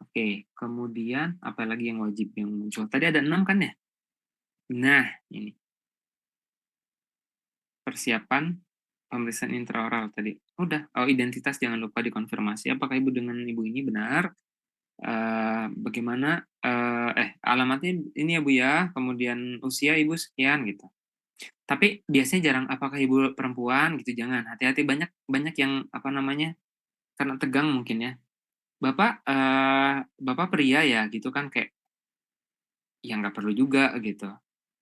Oke, kemudian apa lagi yang wajib yang muncul? Tadi ada 6 kan ya? Nah, ini. Persiapan pemeriksaan intraoral tadi. Udah, identitas jangan lupa dikonfirmasi. Apakah ibu dengan ibu ini benar? Bagaimana? Alamatnya ini ya Bu ya, kemudian usia ibu sekian gitu. Tapi biasanya jarang apakah ibu perempuan gitu, jangan. Hati-hati banyak yang apa namanya? Karena tegang mungkin ya. Bapak pria ya gitu kan kayak ya nggak perlu juga gitu.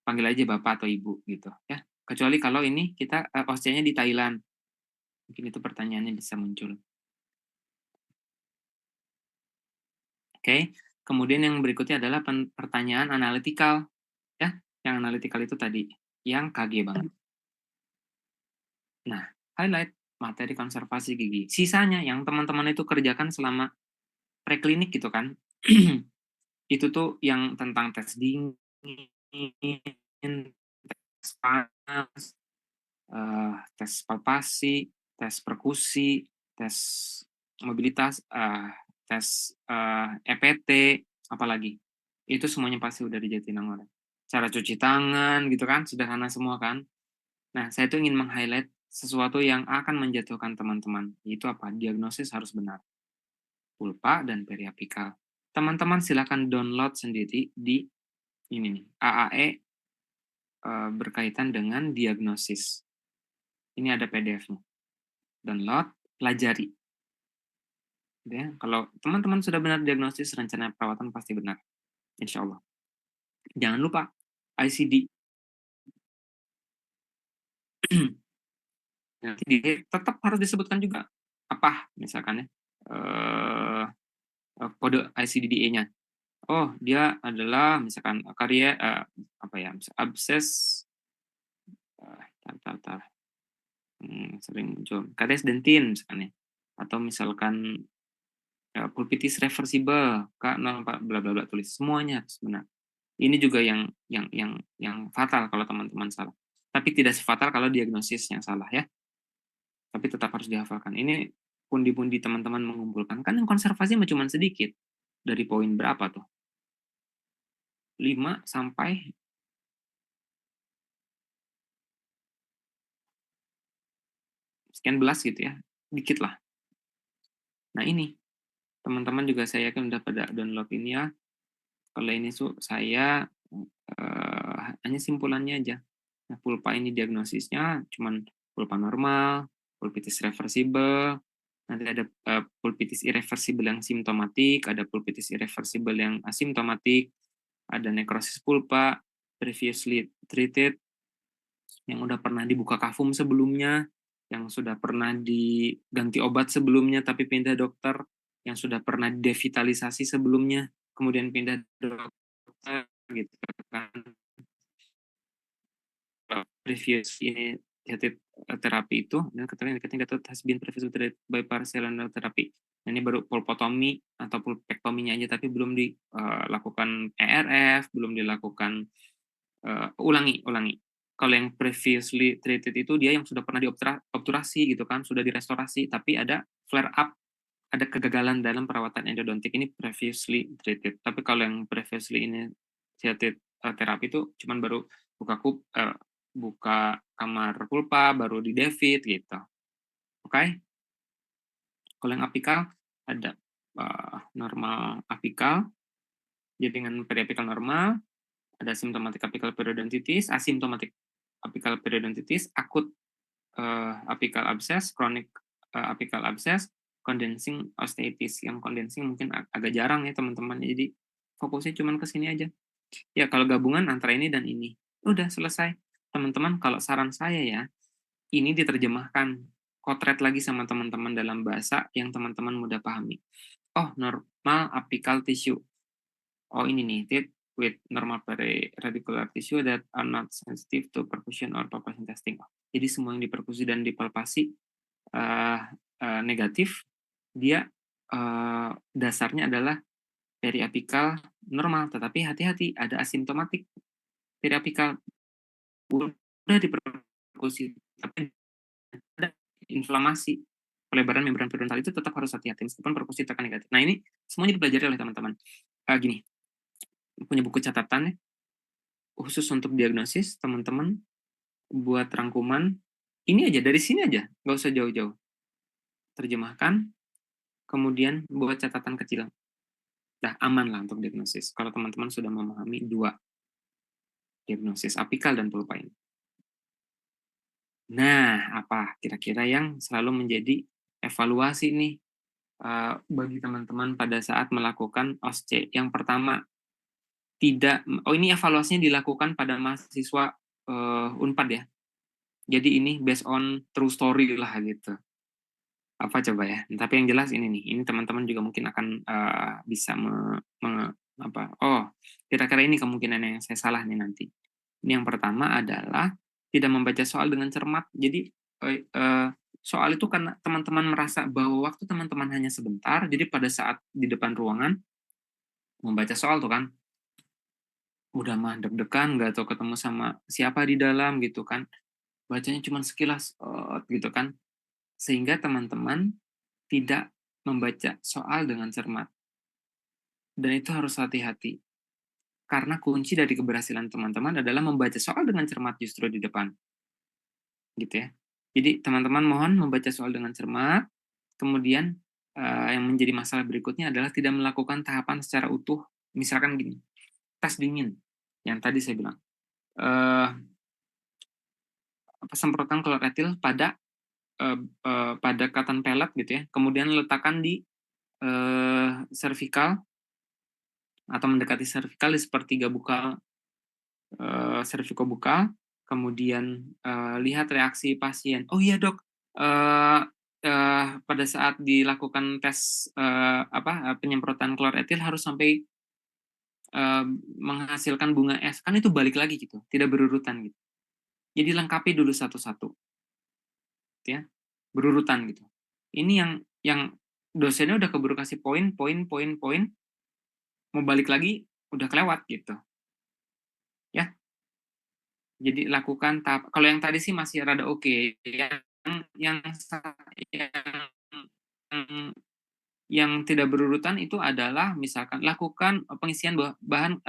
Panggil aja bapak atau ibu gitu ya. Kecuali kalau ini kita OSCE-nya di Thailand. Mungkin itu pertanyaannya bisa muncul. Oke. Kemudian yang berikutnya adalah pertanyaan analitikal ya. Yang analitikal itu tadi yang KG banget. Nah, highlight materi konservasi gigi. Sisanya yang teman-teman itu kerjakan selama preklinik gitu kan. Itu tuh yang tentang tes dingin, tes panas, tes palpasi, tes perkusi, tes mobilitas, tes EPT, apalagi. Itu semuanya pasti udah di Jatinangor. Cara cuci tangan gitu kan, sederhana semua kan. Nah, saya tuh ingin meng-highlight sesuatu yang akan menjatuhkan teman-teman. Itu apa? Diagnosis harus benar. Pulpa dan periapikal. Teman-teman silakan download sendiri di ini nih, AAE berkaitan dengan diagnosis. Ini ada PDF-nya. Download, pelajari. Ya, kalau teman-teman sudah benar diagnosis, rencana perawatan pasti benar. Insya Allah. Jangan lupa, ICD. Nanti tetap harus disebutkan juga apa misalkan ya kode ICD-nya. Oh, dia adalah misalkan karya apa ya, abses sering muncul karies dentin misalkan ya. Atau misalkan pulpitis reversible K04 bla bla bla, tulis semuanya harus benar. Ini juga yang fatal kalau teman-teman salah. Tapi tidak sefatal kalau diagnosisnya salah ya. Tapi tetap harus dihafalkan. Ini pundi-pundi teman-teman mengumpulkan. Kan yang konservasi cuma sedikit. Dari poin berapa tuh? 5 sampai sekian belas gitu ya. Dikit lah. Nah ini, teman-teman juga saya yakin udah pada download ini ya. Kalau ini saya hanya simpulannya aja. Nah, pulpa ini diagnosisnya cuman pulpa normal, pulpitis reversible, nanti ada pulpitis irreversible yang simptomatik, ada pulpitis irreversible yang asimptomatik, ada nekrosis pulpa, previously treated, yang udah pernah dibuka kafum sebelumnya, yang sudah pernah diganti obat sebelumnya tapi pindah dokter, yang sudah pernah devitalisasi sebelumnya, kemudian pindah dokter gitu kan. Previous initiated terapi itu dan ketika has been previously treated by partial therapy. Nah, ini baru pulpotomi atau pulpektominya aja tapi belum dilakukan ERF, belum dilakukan ulangi. Kalau yang previously treated itu dia yang sudah pernah diobturasi gitu kan, sudah direstorasi tapi ada flare up, ada kegagalan dalam perawatan endodontik, ini previously treated. Tapi kalau yang previously initiated terapi itu cuman baru buka kamar pulpa, baru di David gitu. Oke? Kalau yang apikal ada normal apikal, jadi dengan periapikal normal, ada simptomatik apikal periodontitis, asimptomatik apikal periodontitis, akut apikal abscess, kronik apikal abscess, condensing osteitis. Yang condensing mungkin agak jarang ya teman-teman, jadi fokusnya cuma ke sini aja. Ya kalau gabungan antara ini dan ini, udah selesai. Teman-teman, kalau saran saya ya, ini diterjemahkan, kotret lagi sama teman-teman dalam bahasa yang teman-teman mudah pahami. Oh, normal apical tissue. Oh, ini nih, with normal periradicular tissue that are not sensitive to percussion or palpation testing. Jadi semua yang diperkusi dan dipalpasi negatif, dia dasarnya adalah periapikal normal, tetapi hati-hati ada asimptomatik periapikal udah diperkusi tapi ada inflamasi pelebaran membran periodontal itu tetap harus hati-hati meskipun perkusi tekan negatif. Nah ini semuanya dipelajari oleh teman-teman. Gini, punya buku catatannya khusus untuk diagnosis teman-teman buat rangkuman ini aja dari sini aja, nggak usah jauh-jauh. Terjemahkan, kemudian buat catatan kecil. Dah aman lah untuk diagnosis. Kalau teman-teman sudah memahami dua diagnosis apikal dan pulpa ini. Nah, apa kira-kira yang selalu menjadi evaluasi nih bagi teman-teman pada saat melakukan OSCE? Yang pertama, ini evaluasinya dilakukan pada mahasiswa Unpad ya. Jadi ini based on true story lah gitu. Apa coba ya? Tapi yang jelas ini nih, ini teman-teman juga mungkin akan bisa kira-kira ini kemungkinan yang saya salah nih nanti. Ini yang pertama adalah tidak membaca soal dengan cermat. Jadi soal itu karena teman-teman merasa bahwa waktu teman-teman hanya sebentar, jadi pada saat di depan ruangan membaca soal tuh kan, udah mah deg-degan, nggak tahu ketemu sama siapa di dalam gitu kan, bacanya cuma sekilas gitu kan, sehingga teman-teman tidak membaca soal dengan cermat. Dan itu harus hati-hati. Karena kunci dari keberhasilan teman-teman adalah membaca soal dengan cermat justru di depan. Gitu ya. Jadi teman-teman mohon membaca soal dengan cermat, kemudian yang menjadi masalah berikutnya adalah tidak melakukan tahapan secara utuh. Misalkan gini, tes dingin, yang tadi saya bilang. Semprotan klor etil pada cotton pellet gitu ya, kemudian letakkan di cervical atau mendekati cervical di sepertiga bukal cervicobukal, kemudian lihat reaksi pasien. Oh iya dok, pada saat dilakukan tes penyemprotan klor etil harus sampai menghasilkan bunga es, kan itu balik lagi gitu, tidak berurutan gitu. Jadi lengkapi dulu satu-satu, ya, berurutan gitu. Ini yang dosennya udah keburu kasih poin, mau balik lagi udah kelewat gitu, ya. Jadi lakukan tahap. Kalau yang tadi sih masih rada oke. Yang tidak berurutan itu adalah misalkan lakukan pengisian bahan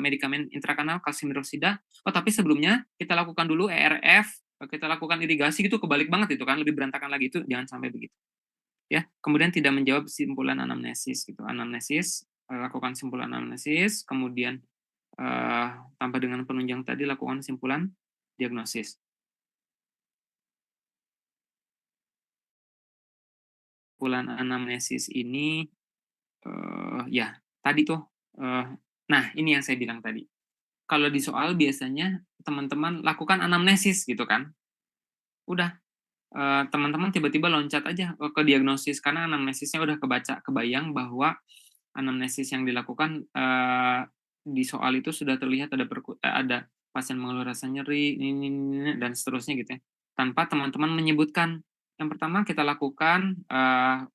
medikamen intrakanal kalsium hidroksida. Oh tapi sebelumnya kita lakukan dulu ERF, kita lakukan irigasi gitu, kebalik banget itu kan, lebih berantakan lagi, itu jangan sampai begitu. Ya, kemudian tidak menjawab simpulan anamnesis gitu. Anamnesis, lakukan simpulan anamnesis, kemudian tanpa dengan penunjang tadi lakukan simpulan diagnosis. Simpulan anamnesis ini ya tadi tuh nah ini yang saya bilang tadi, kalau di soal biasanya teman-teman lakukan anamnesis gitu kan, udah teman-teman tiba-tiba loncat aja ke diagnosis karena anamnesisnya udah kebayang bahwa anamnesis yang dilakukan di soal itu sudah terlihat ada pasien mengeluh rasa nyeri ini dan seterusnya gitu ya, tanpa teman-teman menyebutkan. Yang pertama kita lakukan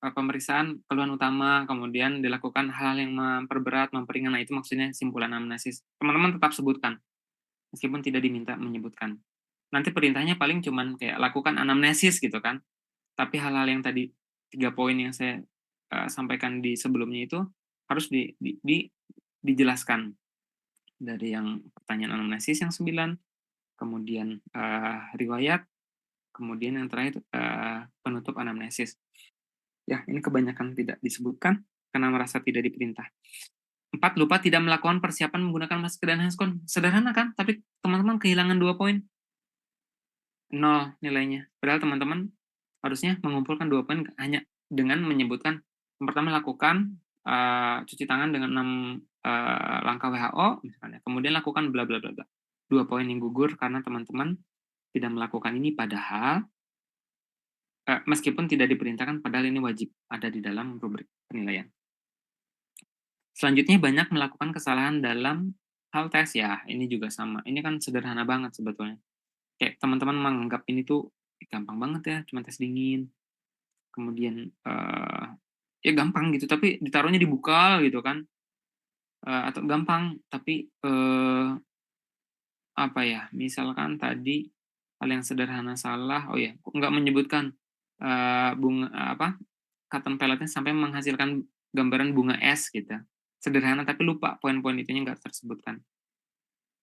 pemeriksaan keluhan utama, kemudian dilakukan hal yang memperberat, memperingan. Nah, itu maksudnya simpulan anamnesis. Teman-teman tetap sebutkan, meskipun tidak diminta menyebutkan. Nanti perintahnya paling cuman kayak lakukan anamnesis gitu kan. Tapi hal-hal yang tadi 3 poin yang saya sampaikan di sebelumnya itu harus dijelaskan. Dari yang pertanyaan anamnesis yang 9, kemudian riwayat, kemudian yang terakhir penutup anamnesis. Ya, ini kebanyakan tidak disebutkan karena merasa tidak diperintah. 4, lupa tidak melakukan persiapan menggunakan masker dan handskon. Sederhana kan? Tapi teman-teman kehilangan 2 poin. 0 nilainya. Padahal teman-teman harusnya mengumpulkan 2 poin hanya dengan menyebutkan yang pertama lakukan cuci tangan dengan 6 langkah WHO misalnya. Kemudian lakukan bla bla bla bla. 2 poin yang gugur karena teman-teman tidak melakukan ini, padahal meskipun tidak diperintahkan, padahal ini wajib ada di dalam rubrik penilaian. Selanjutnya banyak melakukan kesalahan dalam hal tes ya, ini juga sama. Ini kan sederhana banget sebetulnya. Kayak teman-teman menganggap ini tuh gampang banget ya, cuma tes dingin. Kemudian ya gampang gitu, tapi ditaruhnya di bukal gitu kan. atau gampang, tapi apa ya? Misalkan tadi hal yang sederhana salah, oh ya, nggak menyebutkan bunga apa? Cotton pelletnya sampai menghasilkan gambaran bunga es gitu. Sederhana tapi lupa poin-poin itunya nggak tersebutkan.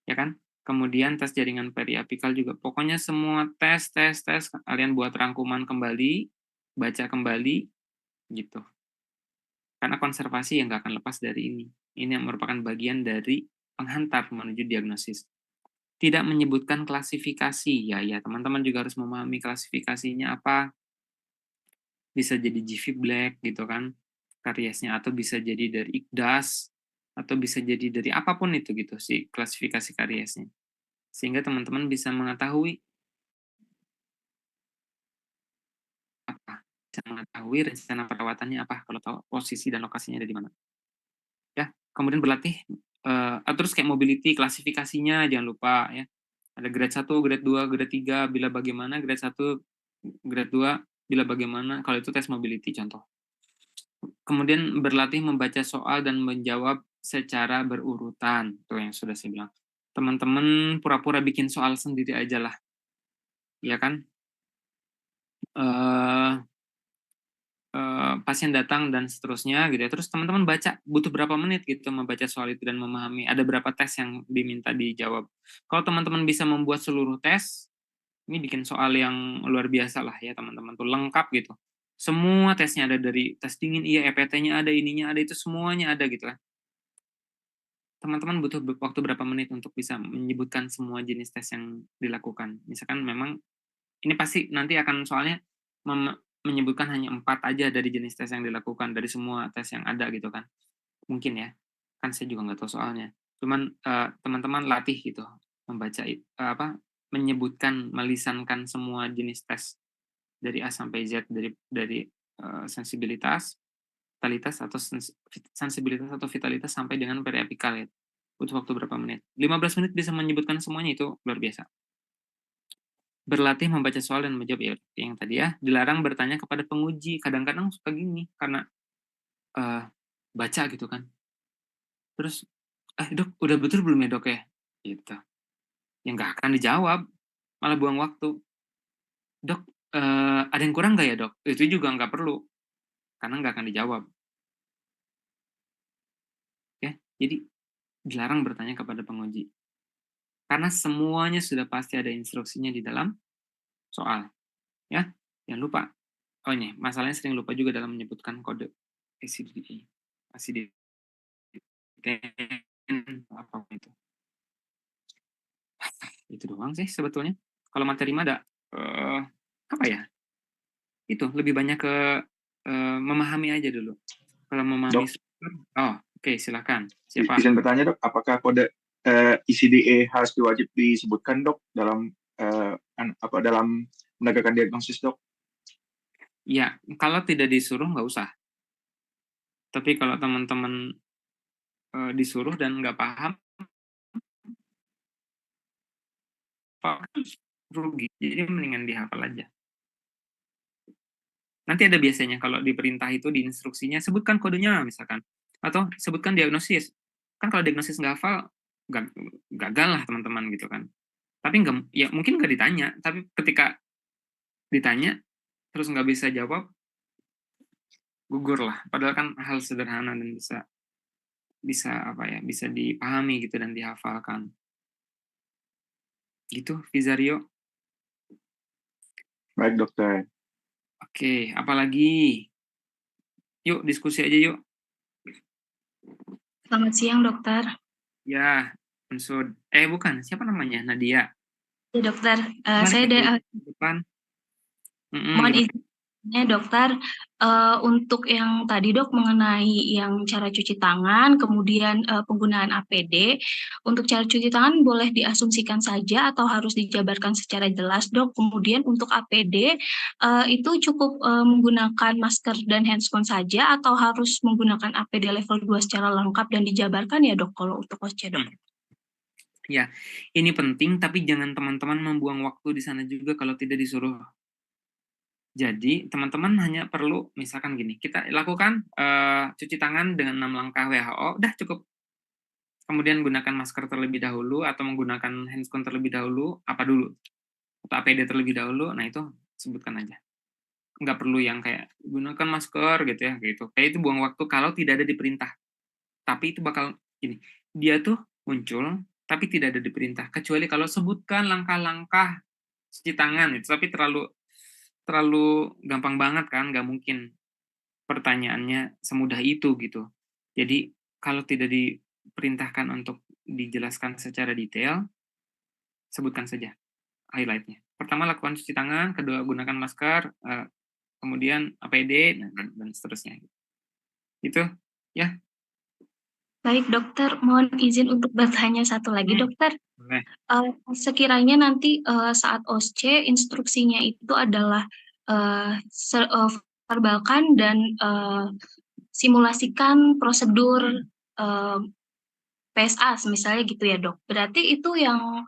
Ya kan? Kemudian tes jaringan periapikal juga. Pokoknya semua tes kalian buat rangkuman kembali, baca kembali gitu. Karena konservasi yang nggak akan lepas dari ini. Ini yang merupakan bagian dari penghantar menuju diagnosis. Tidak menyebutkan klasifikasi. Ya, teman-teman juga harus memahami klasifikasinya apa. Bisa jadi GV Black gitu kan, kariesnya, atau bisa jadi dari ICDAS, atau bisa jadi dari apapun itu gitu, si klasifikasi kariesnya. Sehingga teman-teman bisa mengetahui apa, bisa mengetahui rencana perawatannya apa, kalau tahu posisi dan lokasinya ada di mana. Ya, kemudian berlatih, terus kayak mobility, klasifikasinya jangan lupa ya. Ada grade 1, grade 2, grade 3, bila bagaimana, grade 1, grade 2, bila bagaimana, kalau itu tes mobility contoh. Kemudian berlatih membaca soal dan menjawab secara berurutan, itu yang sudah saya bilang. Teman-teman pura-pura bikin soal sendiri aja lah, ya kan? Pasien datang dan seterusnya gitu ya. Terus teman-teman baca butuh berapa menit gitu membaca soal itu dan memahami ada berapa tes yang diminta dijawab. Kalau teman-teman bisa membuat seluruh tes, ini bikin soal yang luar biasa lah ya teman-teman, tuh lengkap gitu. Semua tesnya ada, dari tes dingin, iya, EPT-nya ada, ininya ada, itu semuanya ada gitu lah. Teman-teman butuh waktu berapa menit untuk bisa menyebutkan semua jenis tes yang dilakukan. Misalkan memang ini pasti nanti akan soalnya menyebutkan hanya 4 aja dari jenis tes yang dilakukan dari semua tes yang ada gitu kan. Mungkin ya. Kan saya juga nggak tahu soalnya. Cuman teman-teman latih gitu membaca menyebutkan, melisankan semua jenis tes dari A sampai Z, dari sensibilitas, vitalitas atau sensibilitas atau vitalitas sampai dengan periapikal ya. Butuh waktu berapa menit? 15 menit bisa menyebutkan semuanya, itu luar biasa. Berlatih membaca soal dan menjawab yang tadi ya. Dilarang bertanya kepada penguji. Kadang-kadang suka gini karena baca gitu kan. Terus, dok, udah betul belum ya dok ya? Gitu. Ya nggak akan dijawab, malah buang waktu. Dok, ada yang kurang nggak ya dok? Itu juga nggak perlu, karena nggak akan dijawab. Ya, jadi dilarang bertanya kepada penguji. Karena semuanya sudah pasti ada instruksinya di dalam soal. Ya, jangan lupa. Oh ini, masalahnya sering lupa juga dalam menyebutkan kode ACDE. Apa itu. Itu doang sih sebetulnya. Kalau materi mah ada, apa ya, itu lebih banyak ke memahami aja dulu. Kalau memahami, oke, silakan. Siapa? Izin bertanya dok, apakah kode ICDE harus diwajib disebutkan dok dalam dalam menegakkan diagnosis dok? Ya, kalau tidak disuruh nggak usah. Tapi kalau teman-teman disuruh dan nggak paham, rugi. Jadi mendingan dihafal aja. Nanti ada biasanya kalau di perintah itu, di instruksinya, sebutkan kodenya misalkan. Atau sebutkan diagnosis. Kan kalau diagnosis nggak hafal, gagal lah teman-teman gitu kan. Tapi ya mungkin nggak ditanya. Tapi ketika ditanya, terus nggak bisa jawab, gugur lah. Padahal kan hal sederhana dan bisa dipahami gitu dan dihafalkan. Gitu, Vizario. Baik dokter. Oke, apalagi? Yuk, diskusi aja yuk. Selamat siang, dokter. Ya, Unsud. Bukan, siapa namanya? Nadia. Ya, dokter. Saya depan. Mohon izinnya, dokter. Untuk yang tadi dok mengenai yang cara cuci tangan, kemudian penggunaan APD. Untuk cara cuci tangan boleh diasumsikan saja atau harus dijabarkan secara jelas dok. Kemudian untuk APD itu cukup menggunakan masker dan handscone saja atau harus menggunakan APD level 2 secara lengkap dan dijabarkan ya dok kalau untuk OSCE dok? Ya, ini penting tapi jangan teman-teman membuang waktu di sana juga kalau tidak disuruh. Jadi teman-teman hanya perlu misalkan gini, kita lakukan cuci tangan dengan 6 langkah WHO, udah cukup. kemudian gunakan masker terlebih dahulu atau menggunakan handscoon terlebih dahulu, apa dulu? Atau APD terlebih dahulu, nah itu sebutkan aja. Nggak perlu yang kayak gunakan masker gitu ya, gitu. Kayak itu buang waktu kalau tidak ada di perintah. Tapi itu bakal gini, dia tuh muncul tapi tidak ada di perintah. Kecuali kalau sebutkan langkah-langkah cuci tangan itu, tapi terlalu gampang banget kan, nggak mungkin pertanyaannya semudah itu gitu. Jadi kalau tidak diperintahkan untuk dijelaskan secara detail, sebutkan saja highlight-nya. Pertama lakukan cuci tangan, kedua gunakan masker, kemudian APD dan seterusnya. Itu ya. Baik dokter, mohon izin untuk bertanya satu lagi dokter. Boleh. Sekiranya nanti saat OSCE instruksinya itu adalah verbalkan dan simulasikan prosedur PSA misalnya gitu ya dok. Berarti itu yang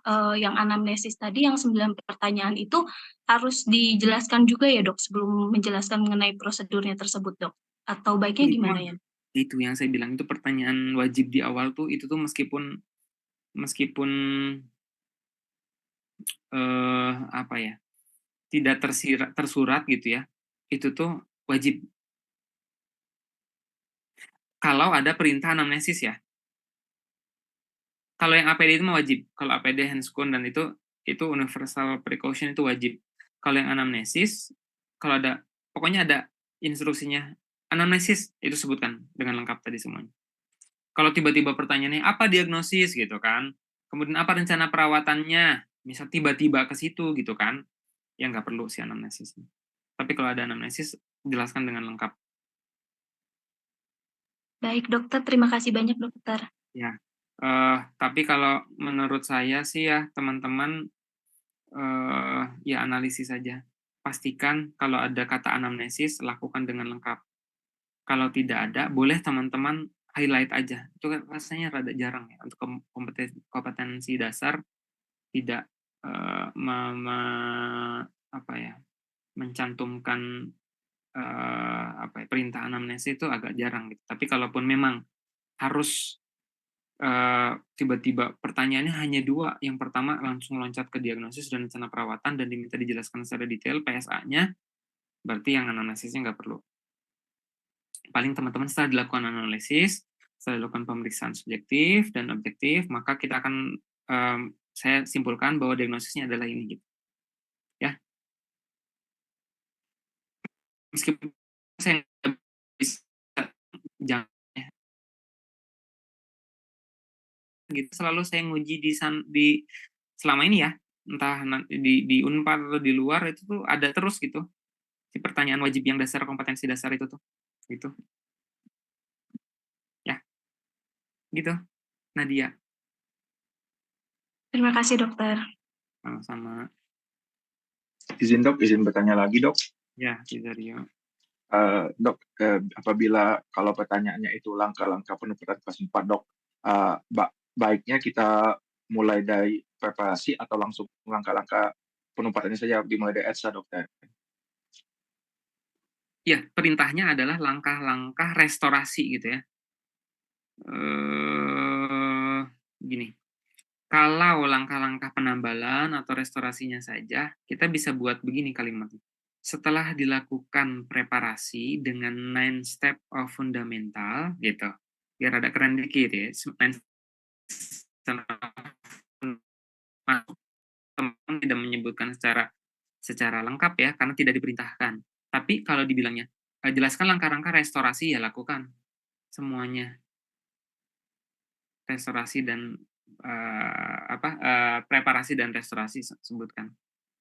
anamnesis tadi yang 9 pertanyaan itu harus dijelaskan juga ya dok sebelum menjelaskan mengenai prosedurnya tersebut dok? Atau baiknya gimana ya? Itu yang saya bilang, itu pertanyaan wajib di awal tuh, itu tuh meskipun apa ya, tidak tersurat gitu ya, itu tuh wajib. Kalau ada perintah anamnesis ya. Kalau yang APD itu mah wajib. Kalau APD, handscoon dan itu universal precaution itu wajib. Kalau yang anamnesis, kalau ada, pokoknya ada instruksinya, anamnesis itu sebutkan dengan lengkap tadi semuanya. Kalau tiba-tiba pertanyaannya apa diagnosis gitu kan, kemudian apa rencana perawatannya, misal tiba-tiba ke situ gitu kan, ya nggak perlu si anamnesisnya. Tapi kalau ada anamnesis, jelaskan dengan lengkap. Baik dokter, terima kasih banyak dokter. Ya, tapi kalau menurut saya sih ya teman-teman, ya analisis saja. Pastikan kalau ada kata anamnesis, lakukan dengan lengkap. Kalau tidak ada, boleh teman-teman highlight aja. Itu kan rasanya rada jarang ya untuk kompetensi dasar tidak mencantumkan perintah anamnesis itu agak jarang gitu. Tapi kalaupun memang harus tiba-tiba pertanyaannya hanya 2, yang pertama langsung loncat ke diagnosis dan rencana perawatan dan diminta dijelaskan secara detail PSA-nya, berarti yang anamnesisnya nggak perlu. Paling teman-teman setelah dilakukan analisis, setelah dilakukan pemeriksaan subjektif dan objektif, maka kita akan saya simpulkan bahwa diagnosisnya adalah ini gitu. Ya. Meskipun saya nggak bisa jangan ya. Gitu selalu saya nguji di selama ini ya, entah di Unpad atau di luar itu tuh ada terus gitu. Si pertanyaan wajib yang dasar kompetensi dasar itu tuh. Gitu. Ya. Gitu. Nadia. Terima kasih dokter. Sama-sama. Izin dok, izin bertanya lagi dok. Ya, Cizario. Dok, apabila kalau pertanyaannya itu langkah-langkah penempatan kelas 4 dok, baiknya kita mulai dari preparasi atau langsung langkah-langkah penempatannya saja dimulai dari ETSA dokter? Ya, perintahnya adalah langkah-langkah restorasi gitu ya. Gini, kalau langkah-langkah penambalan atau restorasinya saja, kita bisa buat begini kalimatnya. Setelah dilakukan preparasi dengan 9 step of fundamental gitu, biar ada keren dikit ya, 9 teman tidak menyebutkan secara lengkap ya, karena tidak diperintahkan. Tapi kalau dibilangnya, jelaskan langkah-langkah restorasi, ya lakukan semuanya. Restorasi dan preparasi dan restorasi sebutkan.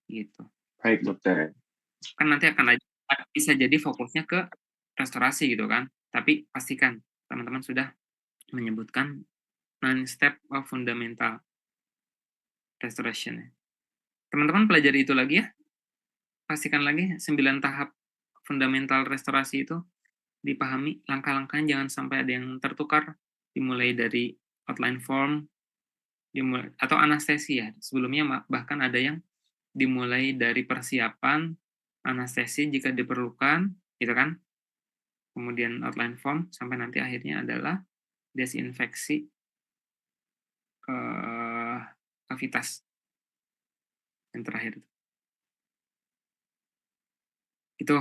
Gitu. Baik dokter. Kan nanti akan bisa jadi fokusnya ke restorasi gitu kan. Tapi pastikan teman-teman sudah menyebutkan 9 step of fundamental restoration. Teman-teman pelajari itu lagi ya. Pastikan lagi 9 tahap fundamental restorasi itu dipahami, langkah-langkahnya jangan sampai ada yang tertukar, dimulai dari outline form, atau anestesi ya. Sebelumnya bahkan ada yang dimulai dari persiapan anestesi jika diperlukan, gitu kan. Kemudian outline form, sampai nanti akhirnya adalah desinfeksi kavitas yang terakhir. Itu.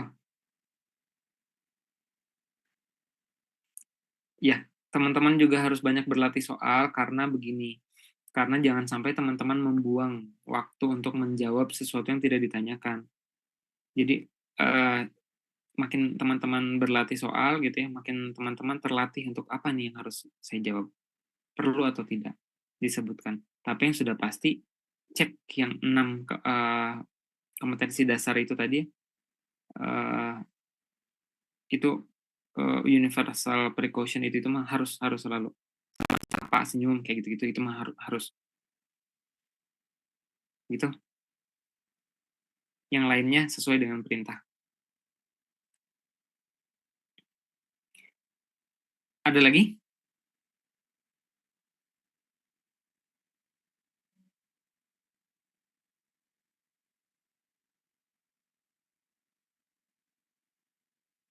Ya, teman-teman juga harus banyak berlatih soal karena begini. Karena jangan sampai teman-teman membuang waktu untuk menjawab sesuatu yang tidak ditanyakan. Jadi makin teman-teman berlatih soal gitu ya, makin teman-teman terlatih untuk apa nih yang harus saya jawab, perlu atau tidak disebutkan. Tapi yang sudah pasti cek yang 6 kompetensi dasar itu tadi, itu universal precaution itu mah harus selalu sapa, senyum kayak gitu-gitu itu mah harus gitu. Yang lainnya sesuai dengan perintah. Ada lagi?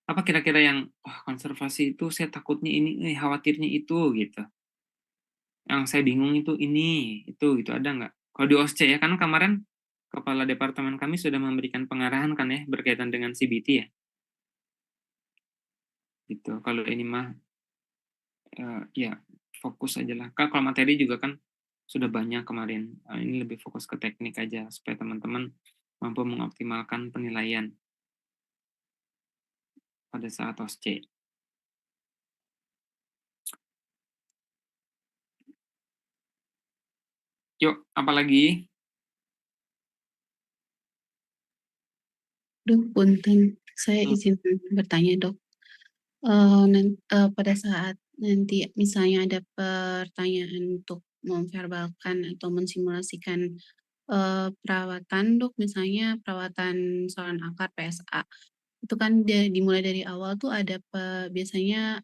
Apa kira-kira yang konservasi itu saya takutnya ini, khawatirnya itu gitu. Yang saya bingung itu ini, itu gitu ada nggak? Kalau di OSCE ya kan kemarin kepala departemen kami sudah memberikan pengarahan kan ya berkaitan dengan CBT ya. Gitu. Kalau ini mah ya fokus aja lah. Kalau materi juga kan sudah banyak kemarin. Ini lebih fokus ke teknik aja supaya teman-teman mampu mengoptimalkan penilaian pada saat OSCE. Yuk, apalagi? Dok, punten. Saya izin bertanya, Dok. Pada saat nanti misalnya ada pertanyaan untuk memverbalkan atau mensimulasikan perawatan, Dok, misalnya perawatan saluran akar PSA. Itu kan dimulai dari awal tuh ada biasanya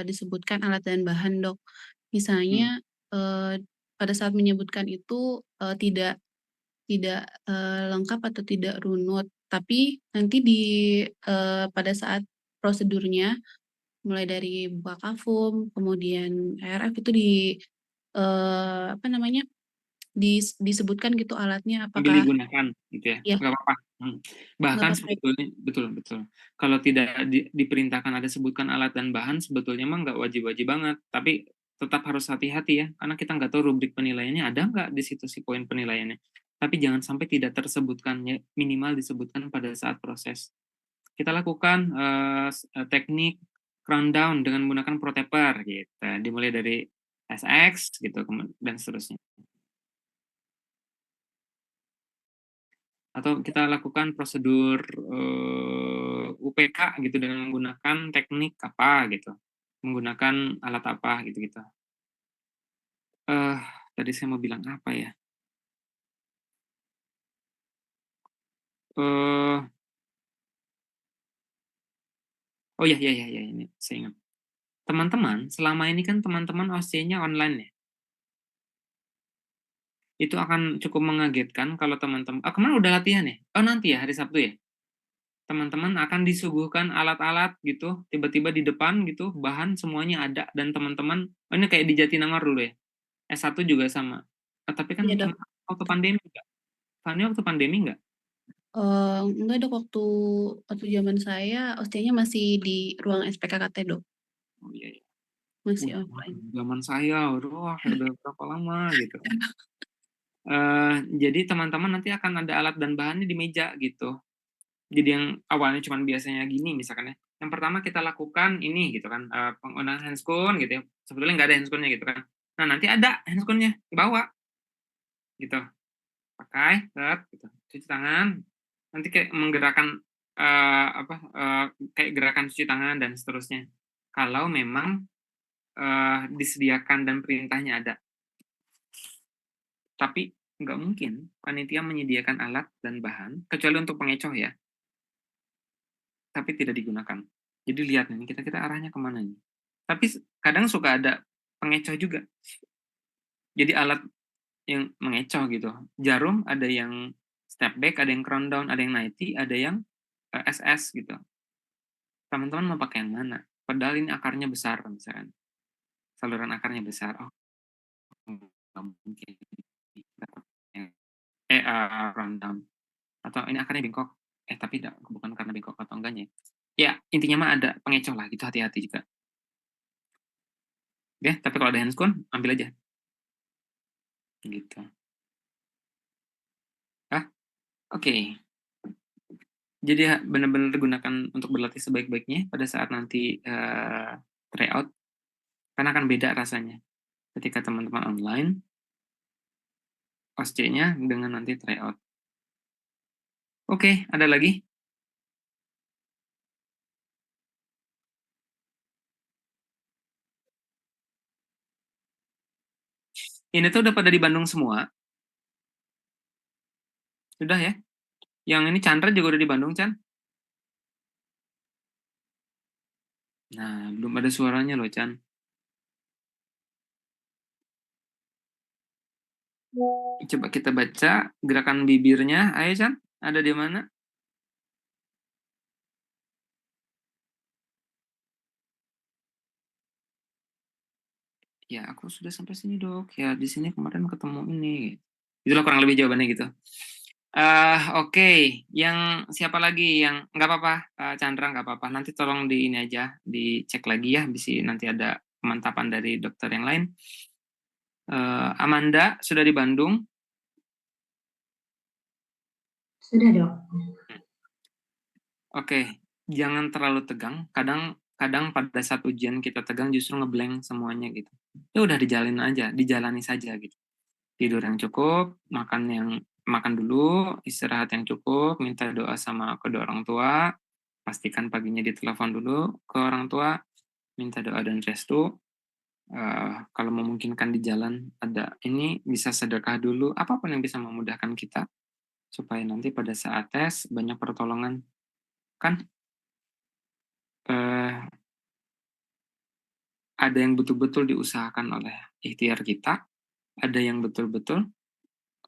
disebutkan alat dan bahan, Dok. Misalnya pada saat menyebutkan itu tidak lengkap atau tidak runut, tapi nanti pada saat prosedurnya mulai dari buka kafum, kemudian ARF itu apa namanya, disebutkan gitu alatnya Sambil apakah digunakan gitu ya, iya. nggak apa-apa. Bahkan Nggak apa-apa. sebetulnya betul, kalau tidak diperintahkan ada sebutkan alat dan bahan sebetulnya mah nggak wajib-wajib banget, tapi tetap harus hati-hati ya, karena kita nggak tahu rubrik penilaiannya ada nggak di situ si poin penilaiannya. Tapi jangan sampai tidak tersebutkan, ya, minimal disebutkan pada saat proses. Kita lakukan teknik crown down dengan menggunakan protapper gitu, dimulai dari SX gitu dan seterusnya. Atau kita lakukan prosedur UPK gitu dengan menggunakan teknik apa gitu, menggunakan alat apa gitu-gitu. Tadi saya mau bilang apa ya? Oh ya, ini saya ingat. Teman-teman, selama ini kan teman-teman OSCE-nya online ya. Itu akan cukup mengagetkan kalau teman-teman, kemarin udah latihan ya? Oh nanti ya, hari Sabtu ya? Teman-teman akan disuguhkan alat-alat gitu, tiba-tiba di depan gitu, bahan semuanya ada, dan teman-teman, ini kayak di Jatinangor dulu ya, S1 juga sama. Tapi kan Iya, Dok. waktu pandemi enggak? Fani waktu pandemi enggak? Enggak, Dok, waktu zaman saya OSCE-nya masih di ruang SPKKT, Dok. Oh iya. Masih offline. Zaman saya, udah berapa lama gitu. Jadi teman-teman nanti akan ada alat dan bahannya di meja gitu. Jadi yang awalnya cuma biasanya gini misalkan ya. Yang pertama kita lakukan ini gitu kan, penggunaan handscoon gitu ya. Sebetulnya nggak ada handscoon-nya gitu kan. Nah nanti ada handscoon-nya dibawa gitu. Pakai, gitu. Cuci tangan. Nanti kayak menggerakkan kayak gerakan cuci tangan dan seterusnya. Kalau memang disediakan dan perintahnya ada. Tapi nggak mungkin panitia menyediakan alat dan bahan kecuali untuk pengecoh ya. Tapi tidak digunakan. Jadi lihat nih, kita arahnya kemana nih. Tapi kadang suka ada pengecoh juga. Jadi alat yang mengecoh gitu. Jarum ada yang step back, ada yang crown down, ada yang 90, ada yang SS gitu. Teman-teman mau pakai yang mana? Padahal ini akarnya besar misalkan. Saluran akarnya besar. Oh, mungkin rundown atau ini akarnya bengkok, tapi bukan karena bengkok atau enggaknya ya, intinya mah ada pengecoh lah gitu, hati-hati juga ya. Tapi kalau ada handscone ambil aja gitu. Oke. Jadi benar-benar gunakan untuk berlatih sebaik-baiknya pada saat nanti tryout, karena akan beda rasanya ketika teman-teman online OSCE-nya dengan nanti tryout. Oke, ada lagi? Ini tuh udah pada di Bandung semua. Sudah ya? Yang ini Chandra juga udah di Bandung, Chan? Nah, belum ada suaranya loh, Chan. Coba kita baca gerakan bibirnya. Ayo, Chan. Ada di mana? Ya, aku sudah sampai sini, Dok. Ya, di sini kemarin ketemu ini. Itulah kurang lebih jawabannya gitu. Oke. Yang siapa lagi yang nggak apa-apa, Chandra nggak apa-apa. Nanti tolong di ini aja, dicek lagi ya. Bisa nanti ada pemantapan dari dokter yang lain. Amanda sudah di Bandung. Sudah, Dok. Oke, jangan terlalu tegang. Kadang pada saat ujian kita tegang justru ngeblank semuanya gitu. Ya udah dijalani saja gitu. Tidur yang cukup, makan dulu, istirahat yang cukup, minta doa sama kedua orang tua, pastikan paginya ditelepon dulu ke orang tua, minta doa dan restu. Kalau memungkinkan di jalan ada ini, bisa sedekah dulu, apapun yang bisa memudahkan kita supaya nanti pada saat tes banyak pertolongan. Kan ada yang betul-betul diusahakan oleh ikhtiar kita, ada yang betul-betul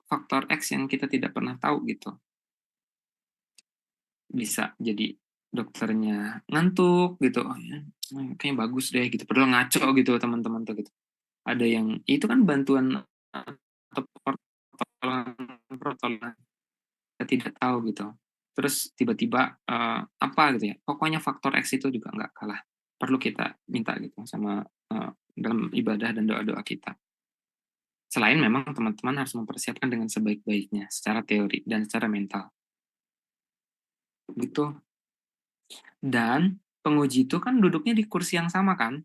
faktor X yang kita tidak pernah tahu gitu. Bisa jadi dokternya ngantuk gitu, kayaknya bagus deh gitu, padahal ngaco gitu teman-teman tuh gitu. Ada yang itu kan bantuan atau pertolongan kita tidak tahu gitu. Terus tiba-tiba apa gitu ya, pokoknya faktor X itu juga nggak kalah perlu kita minta gitu sama dalam ibadah dan doa-doa kita. Selain memang teman-teman harus mempersiapkan dengan sebaik-baiknya secara teori dan secara mental. Gitu. Dan penguji itu kan duduknya di kursi yang sama kan?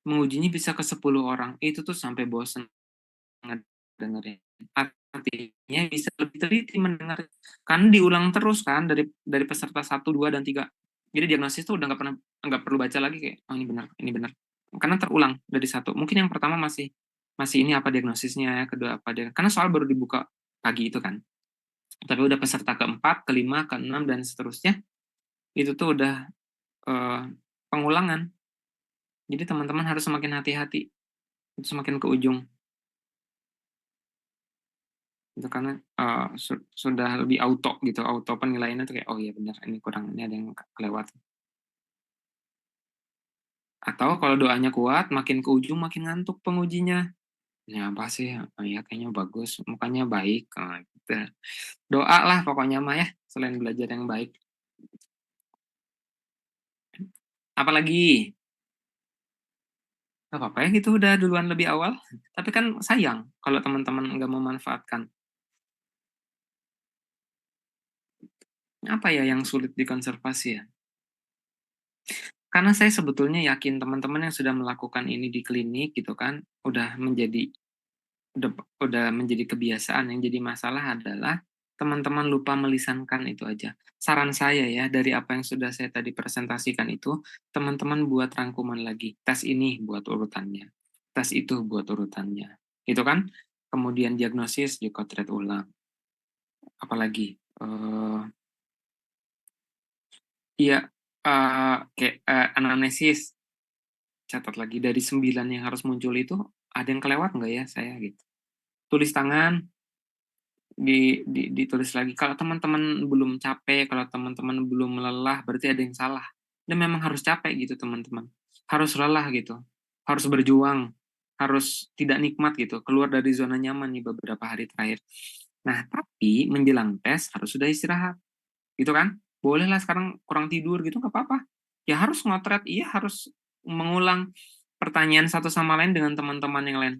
Mengujinya bisa ke 10 orang. Itu tuh sampai bosen dengerin. Artinya bisa lebih teliti mendengar. Kan diulang terus kan dari peserta 1, 2, dan 3. Jadi diagnosis tuh udah nggak perlu baca lagi kayak, oh ini benar. Karena terulang dari 1. Mungkin yang pertama masih ini apa diagnosisnya, kedua apa dia. Karena soal baru dibuka pagi itu kan. Tapi udah peserta ke-4, ke-5, ke-6, dan seterusnya. Itu tuh udah pengulangan. Jadi teman-teman harus semakin hati-hati. Semakin ke ujung. Itu karena sudah lebih auto gitu, auto penilaiannya tuh kayak oh iya benar ini kurang, ini ada yang kelewat. Atau kalau doanya kuat, makin ke ujung makin ngantuk pengujinya. Ini apa sih? Oh, ya kayaknya bagus, mukanya baik. Nah, gitu. Doa lah pokoknya mah ya, selain belajar yang baik. Apalagi? Gak apa-apa ya gitu udah duluan lebih awal. Tapi kan sayang kalau teman-teman nggak memanfaatkan. Apa ya yang sulit dikonservasi ya? Karena saya sebetulnya yakin teman-teman yang sudah melakukan ini di klinik gitu kan, udah menjadi kebiasaan. Yang jadi masalah adalah teman-teman lupa melisankan itu aja. Saran saya ya, dari apa yang sudah saya tadi presentasikan itu, teman-teman buat rangkuman lagi. Tes ini buat urutannya. Tes itu buat urutannya. Itu kan? Kemudian diagnosis, dikotret ulang. Apalagi? Iya, kayak anamnesis. Catat lagi dari 9 yang harus muncul itu, ada yang kelewat nggak ya saya gitu. Tulis tangan, ditulis lagi. Kalau teman-teman belum capek, kalau teman-teman belum lelah, berarti ada yang salah. Dan memang harus capek gitu teman-teman. Harus lelah gitu. Harus berjuang. harus tidak nikmat gitu, keluar dari zona nyaman nih beberapa hari terakhir. Nah, tapi menjelang tes harus sudah istirahat, gitu kan? Bolehlah sekarang kurang tidur gitu, nggak apa-apa. Ya harus ngotret, iya harus mengulang pertanyaan satu sama lain dengan teman-teman yang lain.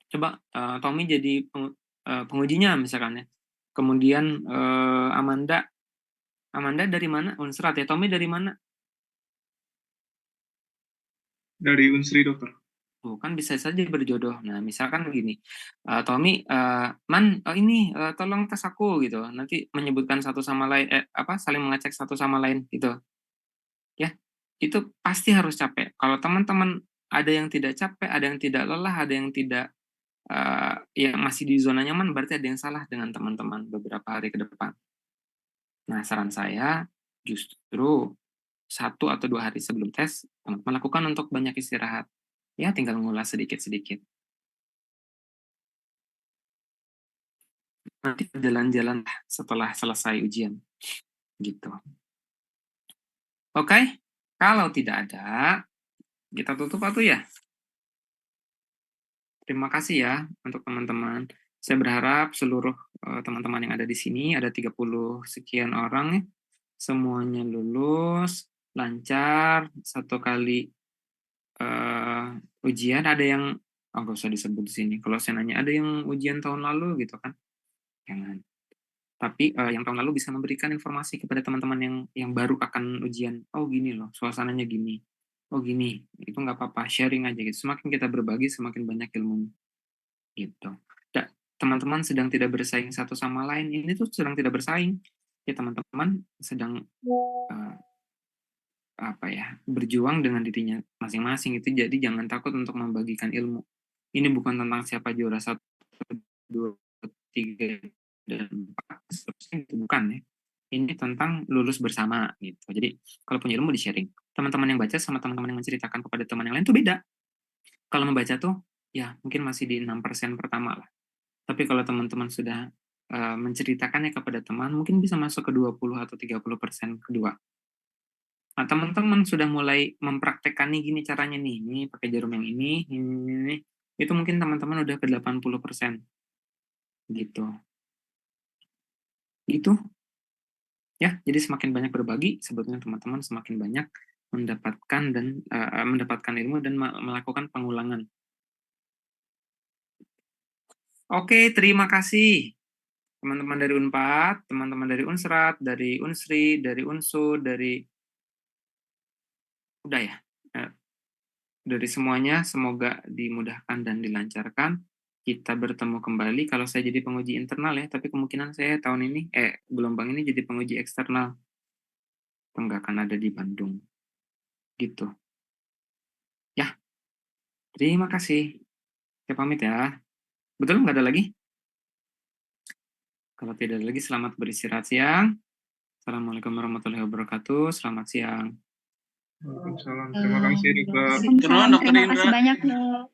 Coba Tommy jadi pengujinya misalkan ya. Kemudian Amanda dari mana? Unsrat ya. Tommy dari mana? Dari Unsri, dokter. Tuh, kan bisa saja berjodoh. Nah, misalkan begini, Tommy, Man, ini tolong tes aku gitu. Nanti menyebutkan satu sama lain, saling mengecek satu sama lain gitu. Ya, itu pasti harus capek. Kalau teman-teman ada yang tidak capek, ada yang tidak lelah, ada yang tidak yang masih di zona nyaman, berarti ada yang salah dengan teman-teman beberapa hari ke depan. Nah, saran saya justru 1 atau 2 hari sebelum tes, teman-teman lakukan untuk banyak istirahat. Ya, tinggal ngulas sedikit-sedikit. Nanti jalan-jalan setelah selesai ujian. Gitu. Oke? Kalau tidak ada, kita tutup atau ya? Terima kasih ya untuk teman-teman. Saya berharap seluruh teman-teman yang ada di sini, ada 30 sekian orang ya, semuanya lulus, lancar, 1 kali ujian. Ada yang, nggak usah disebut di sini. Kalau saya nanya, ada yang ujian tahun lalu gitu kan? Jangan. Tapi yang tahun lalu bisa memberikan informasi kepada teman-teman yang baru akan ujian. Oh gini loh, suasananya gini. Oh gini, itu nggak apa-apa, sharing aja gitu. Semakin kita berbagi, semakin banyak ilmu. Gitu. Teman-teman sedang tidak bersaing satu sama lain. Ini tuh sedang tidak bersaing. Ya teman-teman sedang berjuang dengan dirinya masing-masing itu. Jadi jangan takut untuk membagikan ilmu. Ini bukan tentang siapa juara 1, 2, 3, dan 4, seterusnya itu bukan ya. Ini tentang lulus bersama gitu. Jadi kalau punya ilmu di-sharing. Teman-teman yang baca sama teman-teman yang menceritakan kepada teman yang lain itu beda. Kalau membaca tuh ya mungkin masih di 6% pertama lah. Tapi kalau teman-teman sudah menceritakannya kepada teman, mungkin bisa masuk ke 20 atau 30% kedua. Nah, teman-teman sudah mulai mempraktekkan nih gini caranya nih, ini pakai jarum yang ini, itu mungkin teman-teman udah ke 80%. Gitu. Gitu. Ya, jadi semakin banyak berbagi, sebetulnya teman-teman semakin banyak mendapatkan ilmu dan melakukan pengulangan. Oke, terima kasih. Teman-teman dari Unpad, teman-teman dari Unsrat, dari Unsri, dari Unsud, udah ya. Dari semuanya, semoga dimudahkan dan dilancarkan. Kita bertemu kembali, kalau saya jadi penguji internal ya, tapi kemungkinan saya tahun ini, gelombang ini jadi penguji eksternal. Nggak akan ada di Bandung. Gitu. Ya, terima kasih. Saya pamit ya. Betul nggak ada lagi? Kalau tidak ada lagi, selamat beristirahat siang. Assalamualaikum warahmatullahi wabarakatuh. Selamat siang. Waalaikumsalam. Terima kasih, dokter. Terima kasih banyak, Dok.